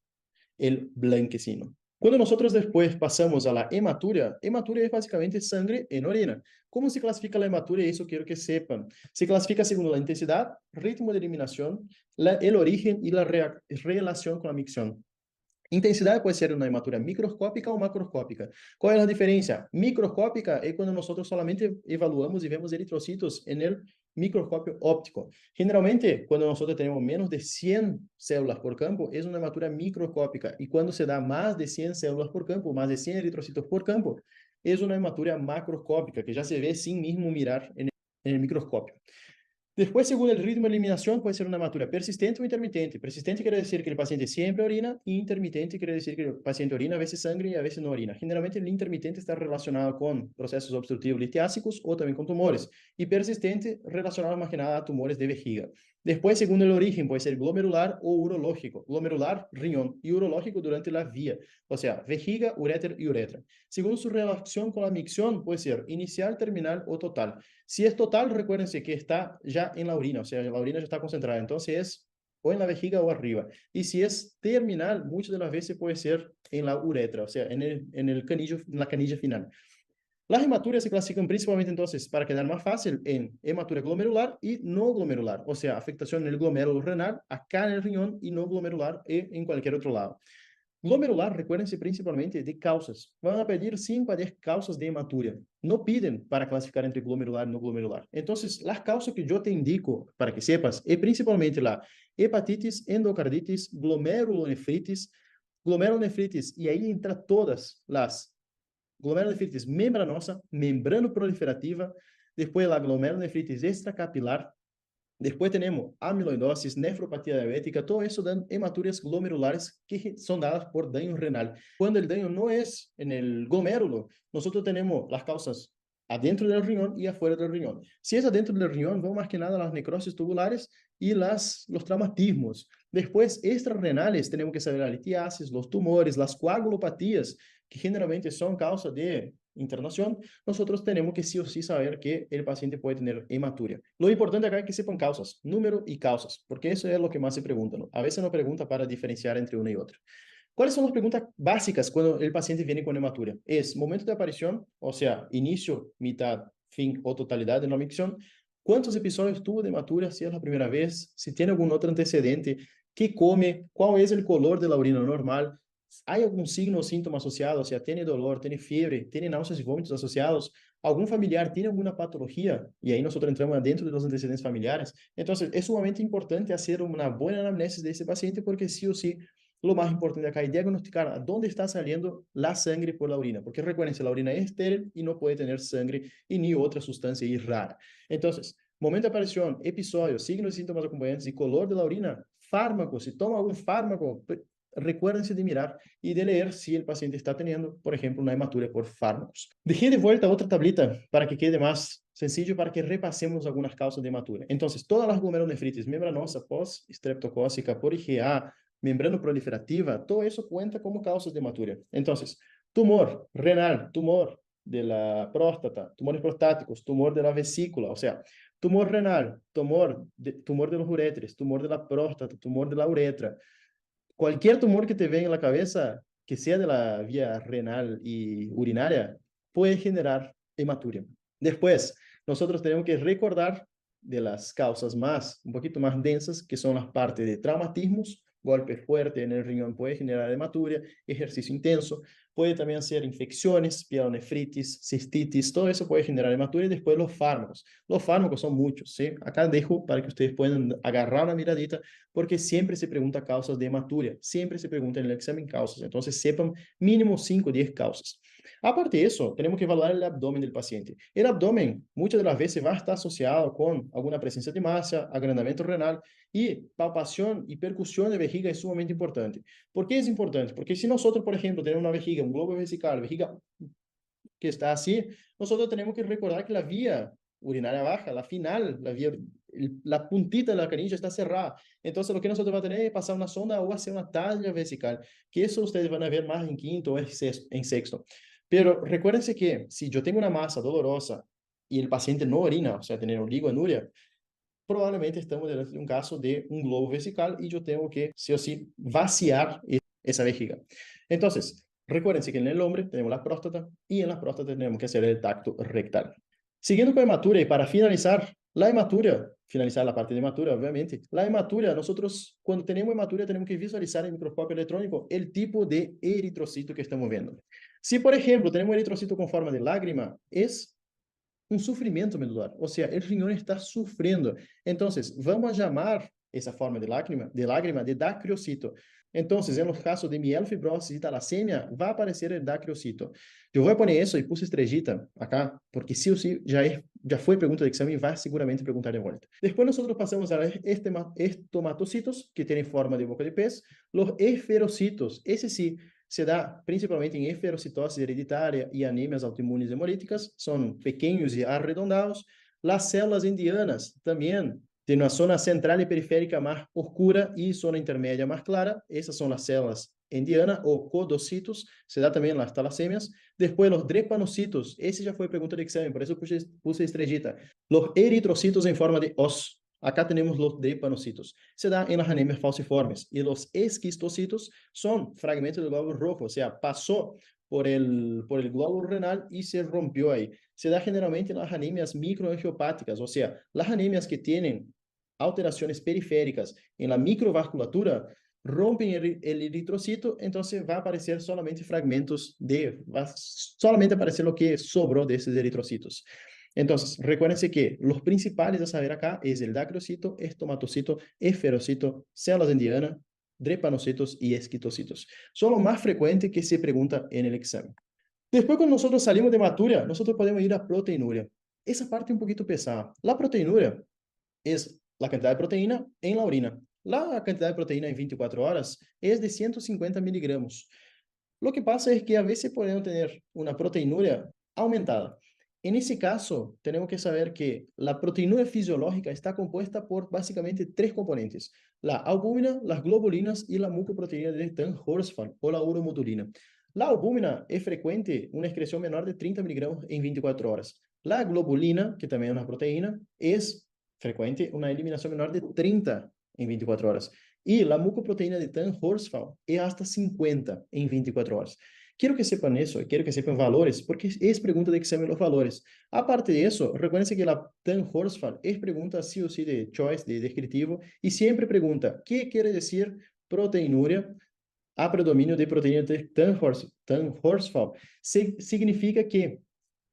el blanquecino. Cuando nosotros después pasamos a la hematuria, hematuria es básicamente sangre en orina. ¿Cómo se clasifica la hematuria? Eso quiero que sepan. Se clasifica según la intensidad, ritmo de eliminación, el origen y la relación con la micción. Intensidade puede ser una hematuria microscópica o macroscópica. ¿Cuál es la diferencia? Microscópica es cuando nosotros solamente evaluamos y vemos eritrocitos en el microscopio óptico. Generalmente, cuando nosotros tenemos menos de 100 células por campo, es una hematuria microscópica. Y cuando se da más de 100 células por campo, más de 100 eritrocitos por campo, es una hematuria macroscópica, que ya se ve sin mismo mirar en el microscopio. Después, según el ritmo de eliminación, puede ser una hematuria persistente o intermitente. Persistente quiere decir que el paciente siempre orina, y intermitente quiere decir que el paciente orina a veces sangre y a veces no orina. Generalmente el intermitente está relacionado con procesos obstructivos litiásicos o también con tumores, y persistente relacionado más que nada a tumores de vejiga. Después, según el origen, puede ser glomerular o urológico. Glomerular, riñón, y urológico durante la vía, o sea, vejiga, uréter y uretra. Según su relación con la micción, puede ser inicial, terminal o total. Si es total, recuérdense que está ya en la orina, o sea, la orina ya está concentrada, entonces es o en la vejiga o arriba. Y si es terminal, muchas de las veces puede ser en la uretra, o sea, en canillo, en la canilla final. Las hematuras se clasifican principalmente entonces, para quedar más fácil, en hematuria glomerular y no glomerular, o sea, afectación en el glomérulo renal, acá en el riñón, y no glomerular en cualquier otro lado. Glomerular, recuérdense principalmente de causas. Van a pedir 5 a 10 causas de hematuria. No piden para clasificar entre glomerular y no glomerular. Entonces, las causas que yo te indico, para que sepas, es principalmente la hepatitis, endocarditis, glomerulonefritis, y ahí entra todas las glomerulonefritis membranosa, membrano proliferativa, después la glomerulonefritis extracapilar. Después tenemos amiloidosis, nefropatía diabética, todo eso dan hematurias glomerulares que son dadas por daño renal. Cuando el daño no es en el glomérulo, nosotros tenemos las causas adentro del riñón y afuera del riñón. Si es adentro del riñón, van más que nada las necrosis tubulares y los traumatismos. Después, extrarrenales, tenemos que saber la litiasis, los tumores, las coagulopatías, que generalmente son causa de internación. Nosotros tenemos que sí o sí saber que el paciente puede tener hematuria. Lo importante acá es que sepan causas, número y causas, porque eso es lo que más se pregunta, ¿no? A veces no pregunta para diferenciar entre una y otra. ¿Cuáles son las preguntas básicas cuando el paciente viene con hematuria? Es momento de aparición, o sea, inicio, mitad, fin o totalidad de la micción. ¿Cuántos episodios tuvo de hematuria si es la primera vez? Si tiene algún otro antecedente. ¿Qué come? ¿Cuál es el color de la orina normal? ¿Hay algún signo o síntoma asociado? O sea, tiene dolor, tiene fiebre, tiene náuseas y vómitos asociados. ¿Algún familiar tiene alguna patología? Y ahí nosotros entramos dentro de los antecedentes familiares. Entonces, es sumamente importante hacer una buena anamnesis de ese paciente porque sí o sí, lo más importante acá es diagnosticar a dónde está saliendo la sangre por la orina. Porque recuerden, la orina es estéril y no puede tener sangre y ni otra sustancia rara. Entonces, momento de aparición, episodio, signos y síntomas acompañantes y color de la orina, fármaco, si toma algún fármaco, recuérdense de mirar y de leer si el paciente está teniendo, por ejemplo, una hematuria por fármacos. Dejé de vuelta otra tablita para que quede más sencillo, para que repasemos algunas causas de hematuria. Entonces, todas las glomerulonefritis membranosa, post-streptocócica, por IgA, membrana proliferativa, todo eso cuenta como causas de hematuria. Entonces, tumor renal, tumor de la próstata, tumores prostáticos, tumor de la vesícula, o sea, tumor renal, tumor de los uréteres, tumor de la próstata, tumor de la uretra, cualquier tumor que te venga en la cabeza, que sea de la vía renal y urinaria, puede generar hematuria. Después, nosotros tenemos que recordar de las causas un poquito más densas, que son las partes de traumatismos, golpe fuerte en el riñón puede generar hematuria, ejercicio intenso, puede también ser infecciones, pielonefritis, cistitis, todo eso puede generar hematuria. Y después los fármacos. Los fármacos son muchos, ¿sí? Acá dejo para que ustedes puedan agarrar una miradita, porque siempre se pregunta causas de hematuria, siempre se pregunta en el examen causas, entonces sepan mínimo 5 o 10 causas. Aparte de eso, tenemos que evaluar el abdomen del paciente. El abdomen muchas de las veces va a estar asociado con alguna presencia de masa, agrandamiento renal, y palpación y percusión de vejiga es sumamente importante. ¿Por qué es importante? Porque si nosotros, por ejemplo, tenemos una vejiga, un globo vesical, vejiga que está así, nosotros tenemos que recordar que la vía urinaria baja, la final, la puntita de la canilla está cerrada. Entonces, lo que nosotros vamos a tener es pasar una sonda o hacer una talla vesical, que eso ustedes van a ver más en quinto o en sexto. Pero recuérdense que si yo tengo una masa dolorosa y el paciente no orina, o sea, tener oligoanuria, probablemente estamos delante de un caso de un globo vesical y yo tengo que, sí o sí, vaciar esa vejiga. Entonces, recuérdense que en el hombre tenemos la próstata y en la próstata tenemos que hacer el tacto rectal. Siguiendo con hematuria y para finalizar, la hematuria, finalizar la parte de hematuria, obviamente. La hematuria, nosotros cuando tenemos hematuria tenemos que visualizar en el microscopio electrónico el tipo de eritrocito que estamos viendo. Si, por ejemplo, tenemos un eritrocito con forma de lágrima, es un sufrimiento medular, o sea, el riñón está sufriendo. Entonces, vamos a llamar esa forma de lágrima de dacriocito. Entonces, en los casos de mielofibrosis y talasemia, va a aparecer el dacriocito. Yo voy a poner eso y puse estrellita acá, porque sí o sí ya fue pregunta de examen y va seguramente preguntar de vuelta. Después nosotros pasamos a los estomatocitos, que tienen forma de boca de pez. Los esferocitos, ese sí, se da principalmente en esferocitosis hereditaria y anemias autoinmunes hemolíticas, son pequeños y arredondados. Las células indianas también tienen una zona central y periférica más oscura y zona intermedia más clara. Esas son las células indianas o codocitos, se da también en las talasemias. Después los drepanocitos, ese ya fue pregunta de examen, por eso puse estrellita. Los eritrocitos en forma de os. Acá tenemos los drepanocitos. Se da en las anemias falciformes. Y los esquistocitos son fragmentos del glóbulo rojo, o sea, pasó por el glóbulo renal y se rompió ahí. Se da generalmente en las anemias microangiopáticas, o sea, las anemias que tienen alteraciones periféricas en la microvasculatura rompen el eritrocito, entonces va a aparecer solamente fragmentos va solamente a aparecer lo que sobró de esos eritrocitos. Entonces, recuérdense que los principales a saber acá es el dacriocito, estomatocito, esferocito, células indianas, drepanocitos y esquitocitos. Son los más frecuentes que se pregunta en el examen. Después, cuando nosotros salimos de hematuria, nosotros podemos ir a proteinuria. Esa parte es un poquito pesada. La proteinuria es la cantidad de proteína en la orina. La cantidad de proteína en 24 horas es de 150 miligramos. Lo que pasa es que a veces podemos tener una proteinuria aumentada. En ese caso, tenemos que saber que la proteinuria fisiológica está compuesta por básicamente tres componentes: la albúmina, las globulinas y la mucoproteína de Tan-Horsfall o la uromodulina. La albúmina es frecuente una excreción menor de 30 miligramos en 24 horas. La globulina, que también es una proteína, es frecuente una eliminación menor de 30 en 24 horas. Y la mucoproteína de Tan-Horsfall es hasta 50 en 24 horas. Quiero que sepan eso, quiero que sepan valores, porque es pregunta de examen los valores. Aparte de eso, recuerden que la Tan-Horsfall es pregunta sí o sí de choice, de descriptivo, y siempre pregunta, ¿qué quiere decir proteinuria? A predomínio de proteína de Tan-Horsfall. Significa que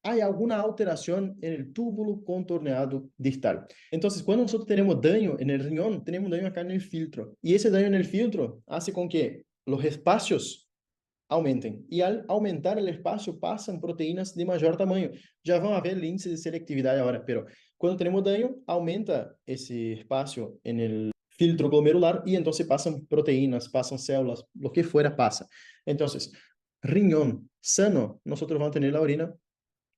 hay alguna alteración en el túbulo contorneado distal. Entonces, cuando nosotros tenemos daño en el riñón, tenemos daño acá en el filtro. Y ese daño en el filtro hace con que los espacios aumenten. Y al aumentar el espacio, pasan proteínas de mayor tamaño. Ya van a ver el índice de selectividad ahora, pero cuando tenemos daño, aumenta ese espacio en el filtro glomerular y entonces pasan proteínas, pasan células, lo que fuera pasa. Entonces, riñón sano, nosotros vamos a tener la orina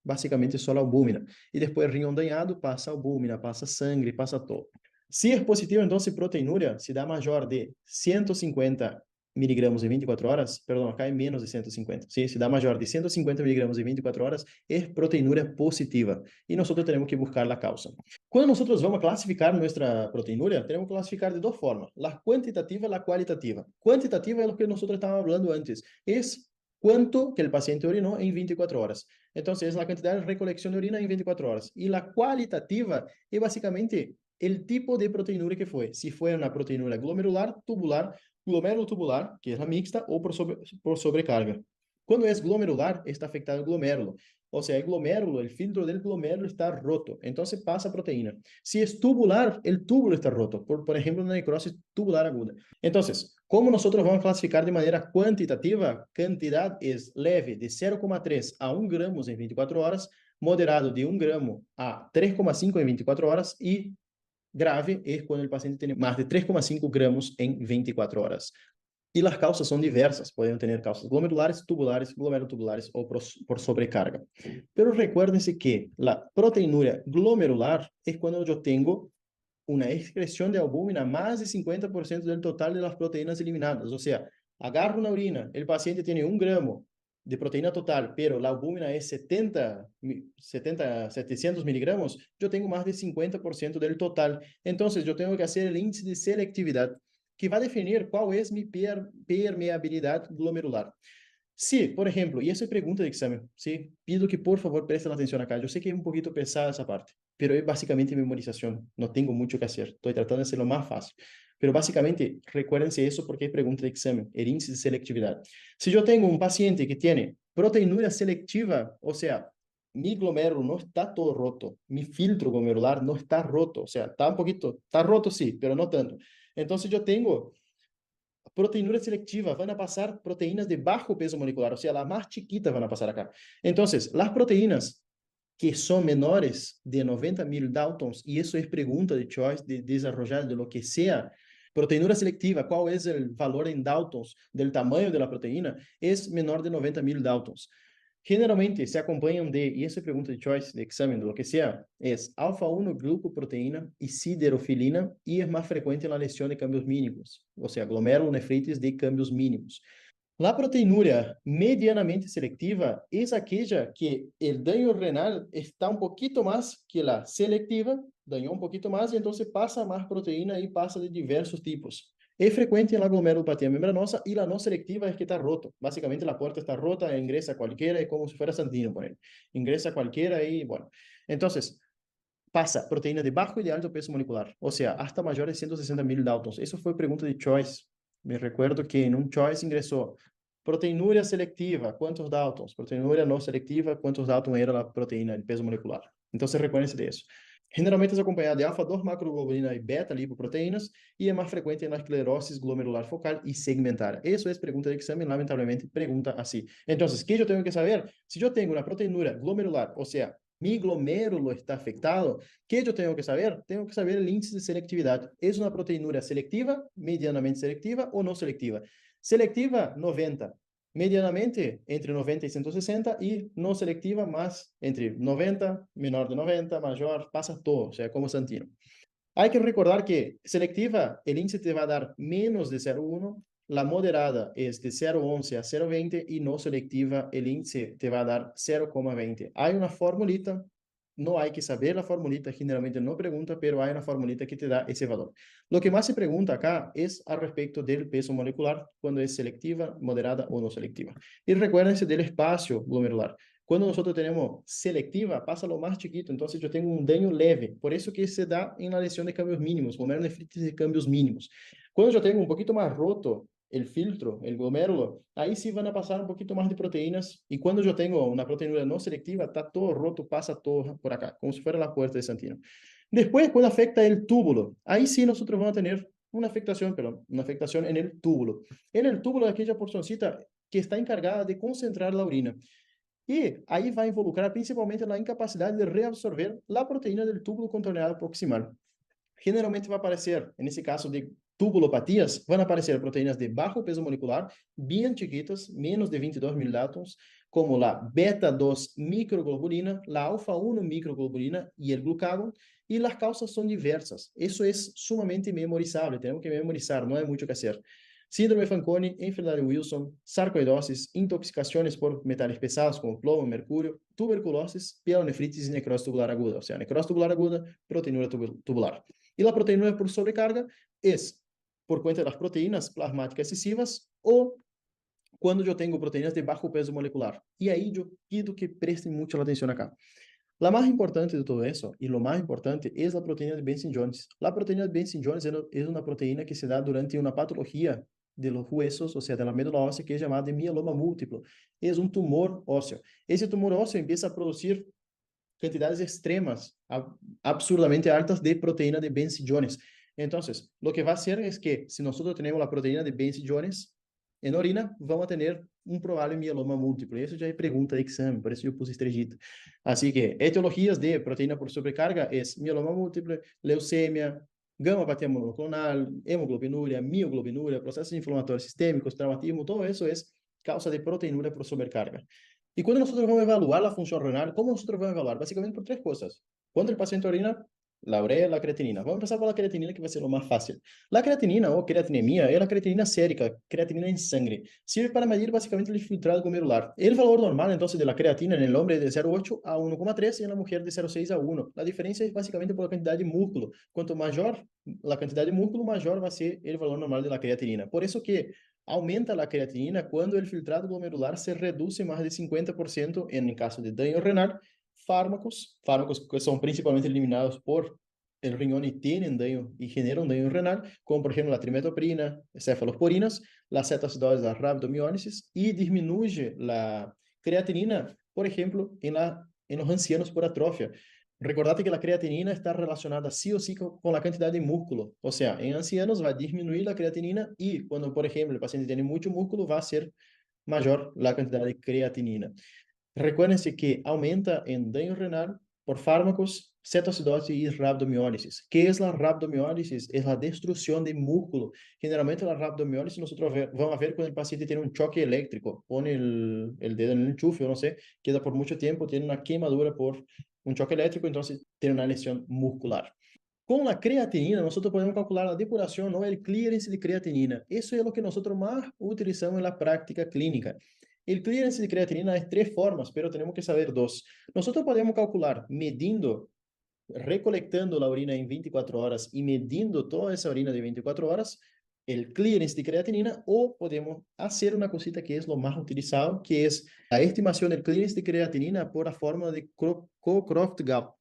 básicamente só a albúmina. E depois riñón dañado, passa albúmina, passa sangue, passa todo. Se é positivo, então, se proteinúria se dá maior de 150 miligramos em 24 horas, perdão, acá é menos de 150, ¿sí? Se dá maior de 150 miligramos em 24 horas, é proteinúria positiva. E nós temos que buscar a causa. Quando nós vamos classificar nossa proteinúria, temos que classificar de duas formas, a quantitativa e a qualitativa. Quantitativa é o que nós estávamos falando antes, é cuánto que el paciente orinó en 24 horas. Entonces, la cantidad de recolección de orina en 24 horas. Y la cualitativa es básicamente el tipo de proteinuria que fue. Si fue una proteinuria glomerular, tubular, glomérulo-tubular, que es la mixta, o por sobrecarga. Cuando es glomerular, está afectado el glomérulo. O sea, el glomérulo, el filtro del glomérulo está roto. Entonces pasa proteína. Si es tubular, el túbulo está roto. Por ejemplo, una necrosis tubular aguda. Entonces, como nosotros vamos a clasificar de manera cuantitativa, cantidad es leve de 0,3 a 1 gramos en 24 horas, moderado de 1 gramo a 3,5 en 24 horas y grave es cuando el paciente tiene más de 3,5 gramos en 24 horas. Y las causas son diversas, pueden tener causas glomerulares, tubulares, glomerulotubulares o por sobrecarga. Pero recuérdense que la proteinuria glomerular es cuando yo tengo una excreción de albúmina más de 50% del total de las proteínas eliminadas. O sea, agarro una orina, el paciente tiene 1 gramo de proteína total, pero la albúmina es 700 miligramos, yo tengo más de 50% del total. Entonces, yo tengo que hacer el índice de selectividad, que va a definir cuál es mi permeabilidad glomerular. Sí, por ejemplo, y esa es pregunta de examen, ¿sí? Pido que por favor presten atención acá. Yo sé que es un poquito pesada esa parte, pero es básicamente memorización. No tengo mucho que hacer. Estoy tratando de hacerlo más fácil. Pero básicamente, recuérdense eso porque es pregunta de examen, el índice de selectividad. Si yo tengo un paciente que tiene proteinuria selectiva, o sea, mi glomérulo no está todo roto, mi filtro glomerular no está roto, o sea, está un poquito, está roto sí, pero no tanto. Entonces yo tengo proteína selectiva, van a pasar proteínas de bajo peso molecular, o sea, las más chiquitas van a pasar acá. Entonces, las proteínas que son menores de 90.000 Daltons, y eso es pregunta de Choice, de desarrollar de lo que sea, proteína selectiva, ¿cuál es el valor en Daltons del tamaño de la proteína? Es menor de 90.000 Daltons. Generalmente se acompañan de, y esa pregunta de choice, de examen, de lo que sea, es alfa-1 glucoproteína y siderofilina, y es más frecuente en la lesión de cambios mínimos, o sea, glomerulonefritis de cambios mínimos. La proteinúria medianamente selectiva es aquella que el daño renal está un poquito más que la selectiva, dañó un poquito más y entonces pasa más proteína y pasa de diversos tipos. Es frecuente en la glomerulopatía membranosa y la no selectiva es que está roto. Básicamente la puerta está rota, ingresa cualquiera, es como si fuera Santino, por él. Ingresa cualquiera y bueno. Entonces, pasa proteína de bajo y de alto peso molecular, o sea, hasta mayores de 160.000 Daltons. Eso fue pregunta de Choice. Me recuerdo que en un Choice ingresó proteinúria selectiva, ¿cuántos Daltons? Proteinúria no selectiva, ¿cuántos Daltons era la proteína, el peso molecular? Entonces, recuérdense de eso. Generalmente es acompañada de alfa-2 macroglobulina y beta-lipoproteínas y es más frecuente en la esclerosis glomerular focal y segmentaria. Eso es pregunta de examen, lamentablemente, pregunta así. Entonces, ¿qué yo tengo que saber? Si yo tengo una proteinúria glomerular, o sea, mi glomérulo está afectado, ¿qué yo tengo que saber? Tengo que saber el índice de selectividad. ¿Es una proteinúria selectiva, medianamente selectiva o no selectiva? Selectiva, 90. Medianamente, entre 90 y 160. Y no selectiva, más entre 90, menor de 90, mayor, pasa todo, o sea, como Santino. Hay que recordar que selectiva, el índice te va a dar menos de 0,1, la moderada es de 0,11 a 0,20 y no selectiva, el índice te va a dar 0,20. Hay una formulita, no hay que saber la formulita, generalmente no pregunta, pero hay una formulita que te da ese valor. Lo que más se pregunta acá es al respecto del peso molecular, cuando es selectiva, moderada o no selectiva. Y recuérdense del espacio glomerular. Cuando nosotros tenemos selectiva, pasa lo más chiquito, entonces yo tengo un daño leve. Por eso que se da en la lesión de cambios mínimos, glomerulonefritis de cambios mínimos. Cuando yo tengo un poquito más roto el filtro, el glomérulo, ahí sí van a pasar un poquito más de proteínas. Y cuando yo tengo una proteína no selectiva, está todo roto, pasa todo por acá, como si fuera la puerta de Santino. Después, cuando afecta el túbulo, ahí sí nosotros vamos a tener una afectación, perdón, una afectación en el túbulo. En el túbulo, aquella porcioncita que está encargada de concentrar la orina. E aí vai involucrar principalmente na incapacidade de reabsorver a proteína do túbulo contorneado proximal. Generalmente vai aparecer, nesse caso de tubulopatias, vão aparecer proteínas de baixo peso molecular, bem chiquitas, menos de 22.000 Daltons, como a beta-2 microglobulina, a alfa-1 microglobulina e o glucagon, e as causas são diversas. Isso é sumamente memorizável, temos que memorizar, não é muito o que fazer. Síndrome de Fanconi, enfermedade de Wilson, sarcoidosis, intoxicações por metais pesados como plomo, mercúrio, tuberculosis, pielonefritis e necrose tubular aguda, ou seja, necrose tubular aguda, proteinúria tubular. E a proteinúria por sobrecarga é por conta das proteínas plasmáticas excessivas ou quando eu tenho proteínas de baixo peso molecular. E aí eu pido que prestem muita atenção acá. La más importante de todo eso, y lo más importante, es la proteína de Benson-Jones. La proteína de Benson-Jones es una proteína que se da durante una patología de los huesos, o sea, de la médula ósea, que es llamada de mieloma múltiplo. Es un tumor óseo. Ese tumor óseo empieza a producir cantidades extremas, absurdamente altas de proteína de Benson-Jones. Entonces, lo que va a hacer es que si nosotros tenemos la proteína de Benson-Jones en orina, vamos a tener un probable mieloma múltiplo. Eso ya es pregunta de examen, por eso yo puse estrellita. Así que etiologías de proteína por sobrecarga es mieloma múltiple, leucemia, gamma-patia monoclonal, hemoglobinuria, mioglobinuria, procesos inflamatorios sistémicos, traumatismo, todo eso es causa de proteinuria por sobrecarga. Y cuando nosotros vamos a evaluar la función renal, ¿cómo nosotros vamos a evaluar? Básicamente por tres cosas. Cuando el paciente orina, la urea, la creatinina. Vamos a empezar por la creatinina, que va a ser lo más fácil. La creatinina o creatinemia es la creatinina sérica, creatinina en sangre. Sirve para medir básicamente el filtrado glomerular. El valor normal, entonces, de la creatina en el hombre es de 0,8 a 1,3 y en la mujer de 0,6 a 1. La diferencia es básicamente por la cantidad de músculo. Cuanto mayor la cantidad de músculo, mayor va a ser el valor normal de la creatinina. Por eso que aumenta la creatinina cuando el filtrado glomerular se reduce más de 50% en el caso de daño renal. Fármacos que son principalmente eliminados por el riñón y tienen daño y generan daño renal, como por ejemplo la trimetoprina, cefalosporinas, las cetoacidosis, la rhabdomiólisis, y disminuye la creatinina, por ejemplo, en en los ancianos por atrofia. Recordate que la creatinina está relacionada sí o sí con la cantidad de músculo. O sea, en ancianos va a disminuir la creatinina y cuando, por ejemplo, el paciente tiene mucho músculo, va a ser mayor la cantidad de creatinina. Recuérdense que aumenta en daño renal por fármacos, cetoacidosis y rabdomiólisis. ¿Qué es la rabdomiólisis? Es la destrucción de músculo. Generalmente la rabdomiólisis nosotros vamos a ver cuando el paciente tiene un choque eléctrico, pone el dedo en el enchufe o no sé, queda por mucho tiempo, tiene una quemadura por un choque eléctrico, entonces tiene una lesión muscular. Con la creatinina, nosotros podemos calcular la depuración o el clearance de creatinina. Eso es lo que nosotros más utilizamos en la práctica clínica. El clearance de creatinina hay tres formas, pero tenemos que saber dos. Nosotros podemos calcular medindo, recolectando la orina en 24 horas y medindo toda esa orina de 24 horas, el clearance de creatinina, o podemos hacer una cosita que es lo más utilizado, que es la estimación del clearance de creatinina por la fórmula de Cockcroft-Gault.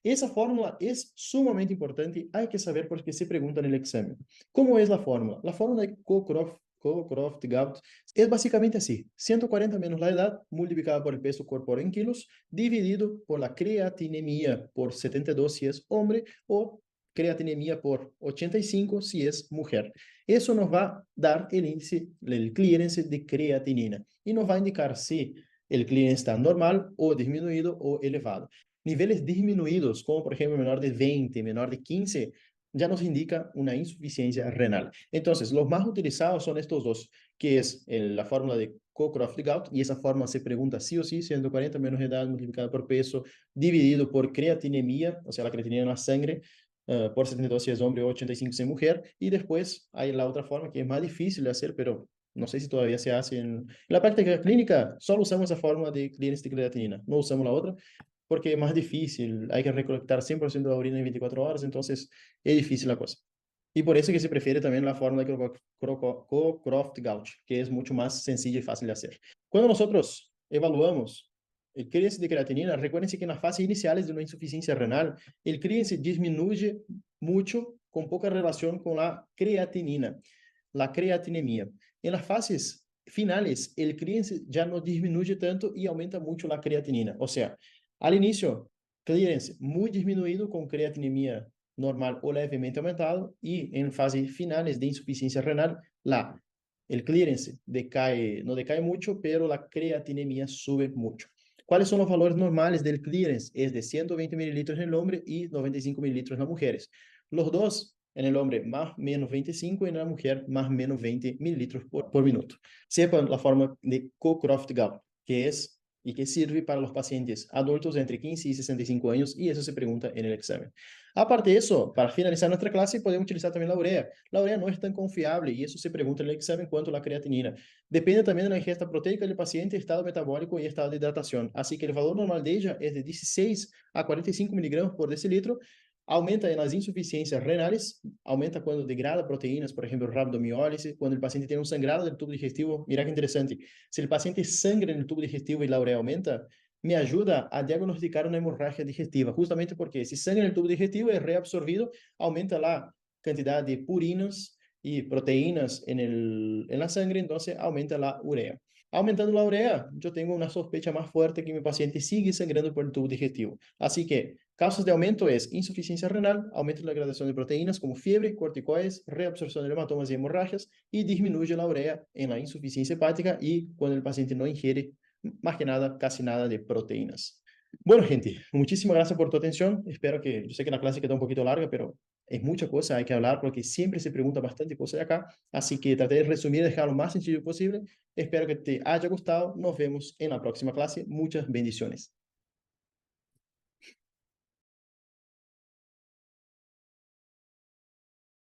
Esa fórmula es sumamente importante, hay que saber porque se pregunta en el examen. ¿Cómo es la fórmula? La fórmula de Cockcroft-Gault es básicamente así: 140 menos la edad multiplicada por el peso corporal en kilos, dividido por la creatinemia por 72 si es hombre, o creatinemia por 85 si es mujer. Eso nos va a dar el índice, el clearance de creatinina, y nos va a indicar si el clearance está normal o disminuido o elevado. Niveles disminuidos, como por ejemplo menor de 20, menor de 15, ya nos indica una insuficiencia renal. Entonces, los más utilizados son estos dos, que es la fórmula de Cockcroft-Gault, y esa fórmula se pregunta sí o sí: 140 menos edad multiplicado por peso, dividido por creatinemia, o sea, la creatinina en la sangre, por 72 si es hombre o 85 si es mujer. Y después hay la otra forma que es más difícil de hacer, pero no sé si todavía se hace en la práctica clínica. Solo usamos esa fórmula de clearance de creatinina, no usamos la otra, porque es más difícil, hay que recolectar 100% de la orina en 24 horas, entonces es difícil la cosa. Y por eso que se prefiere también la fórmula de Cockcroft-Gault, que es mucho más sencilla y fácil de hacer. Cuando nosotros evaluamos el clearance de creatinina, recuérdense que en las fases iniciales de una insuficiencia renal, el clearance disminuye mucho con poca relación con la creatinina, la creatinemia. En las fases finales, el clearance ya no disminuye tanto y aumenta mucho la creatinina. O sea, al inicio, clearance muy disminuido con creatinemia normal o levemente aumentado, y en fases finales de insuficiencia renal, el clearance no decae mucho, pero la creatinemia sube mucho. ¿Cuáles son los valores normales del clearance? Es de 120 mililitros en el hombre y 95 mililitros en las mujeres. Los dos, en el hombre más menos 25 y en la mujer más menos 20 mililitros por minuto. Sepan la forma de Cockcroft-Gault, que es y que sirve para los pacientes adultos entre 15 y 65 años, y eso se pregunta en el examen. Aparte de eso, para finalizar nuestra clase, podemos utilizar también la urea. La urea no es tan confiable y eso se pregunta en el examen cuanto a la creatinina. Depende también de la ingesta proteica del paciente, estado metabólico y estado de hidratación. Así que el valor normal de ella es de 16 a 45 miligramos por decilitro. Aumenta en las insuficiencias renales, aumenta cuando degrada proteínas, por ejemplo, rabdomiólisis, cuando el paciente tiene un sangrado del tubo digestivo. Mira qué interesante. Si el paciente sangra en el tubo digestivo y la urea aumenta, me ayuda a diagnosticar una hemorragia digestiva, justamente porque si sangra en el tubo digestivo es reabsorbido, aumenta la cantidad de purinas y proteínas en la sangre, entonces aumenta la urea. Aumentando la urea, yo tengo una sospecha más fuerte que mi paciente sigue sangrando por el tubo digestivo. Así que causas de aumento es insuficiencia renal, aumento de la degradación de proteínas como fiebre, corticoides, reabsorción de hematomas y hemorragias, y disminuye la urea en la insuficiencia hepática y cuando el paciente no ingiere, más que nada, casi nada de proteínas. Bueno, gente, muchísimas gracias por tu atención. Espero que, yo sé que la clase queda un poquito larga, pero es mucha cosa, hay que hablar porque siempre se pregunta bastante cosas de acá. Así que traté de resumir y dejar lo más sencillo posible. Espero que te haya gustado. Nos vemos en la próxima clase. Muchas bendiciones.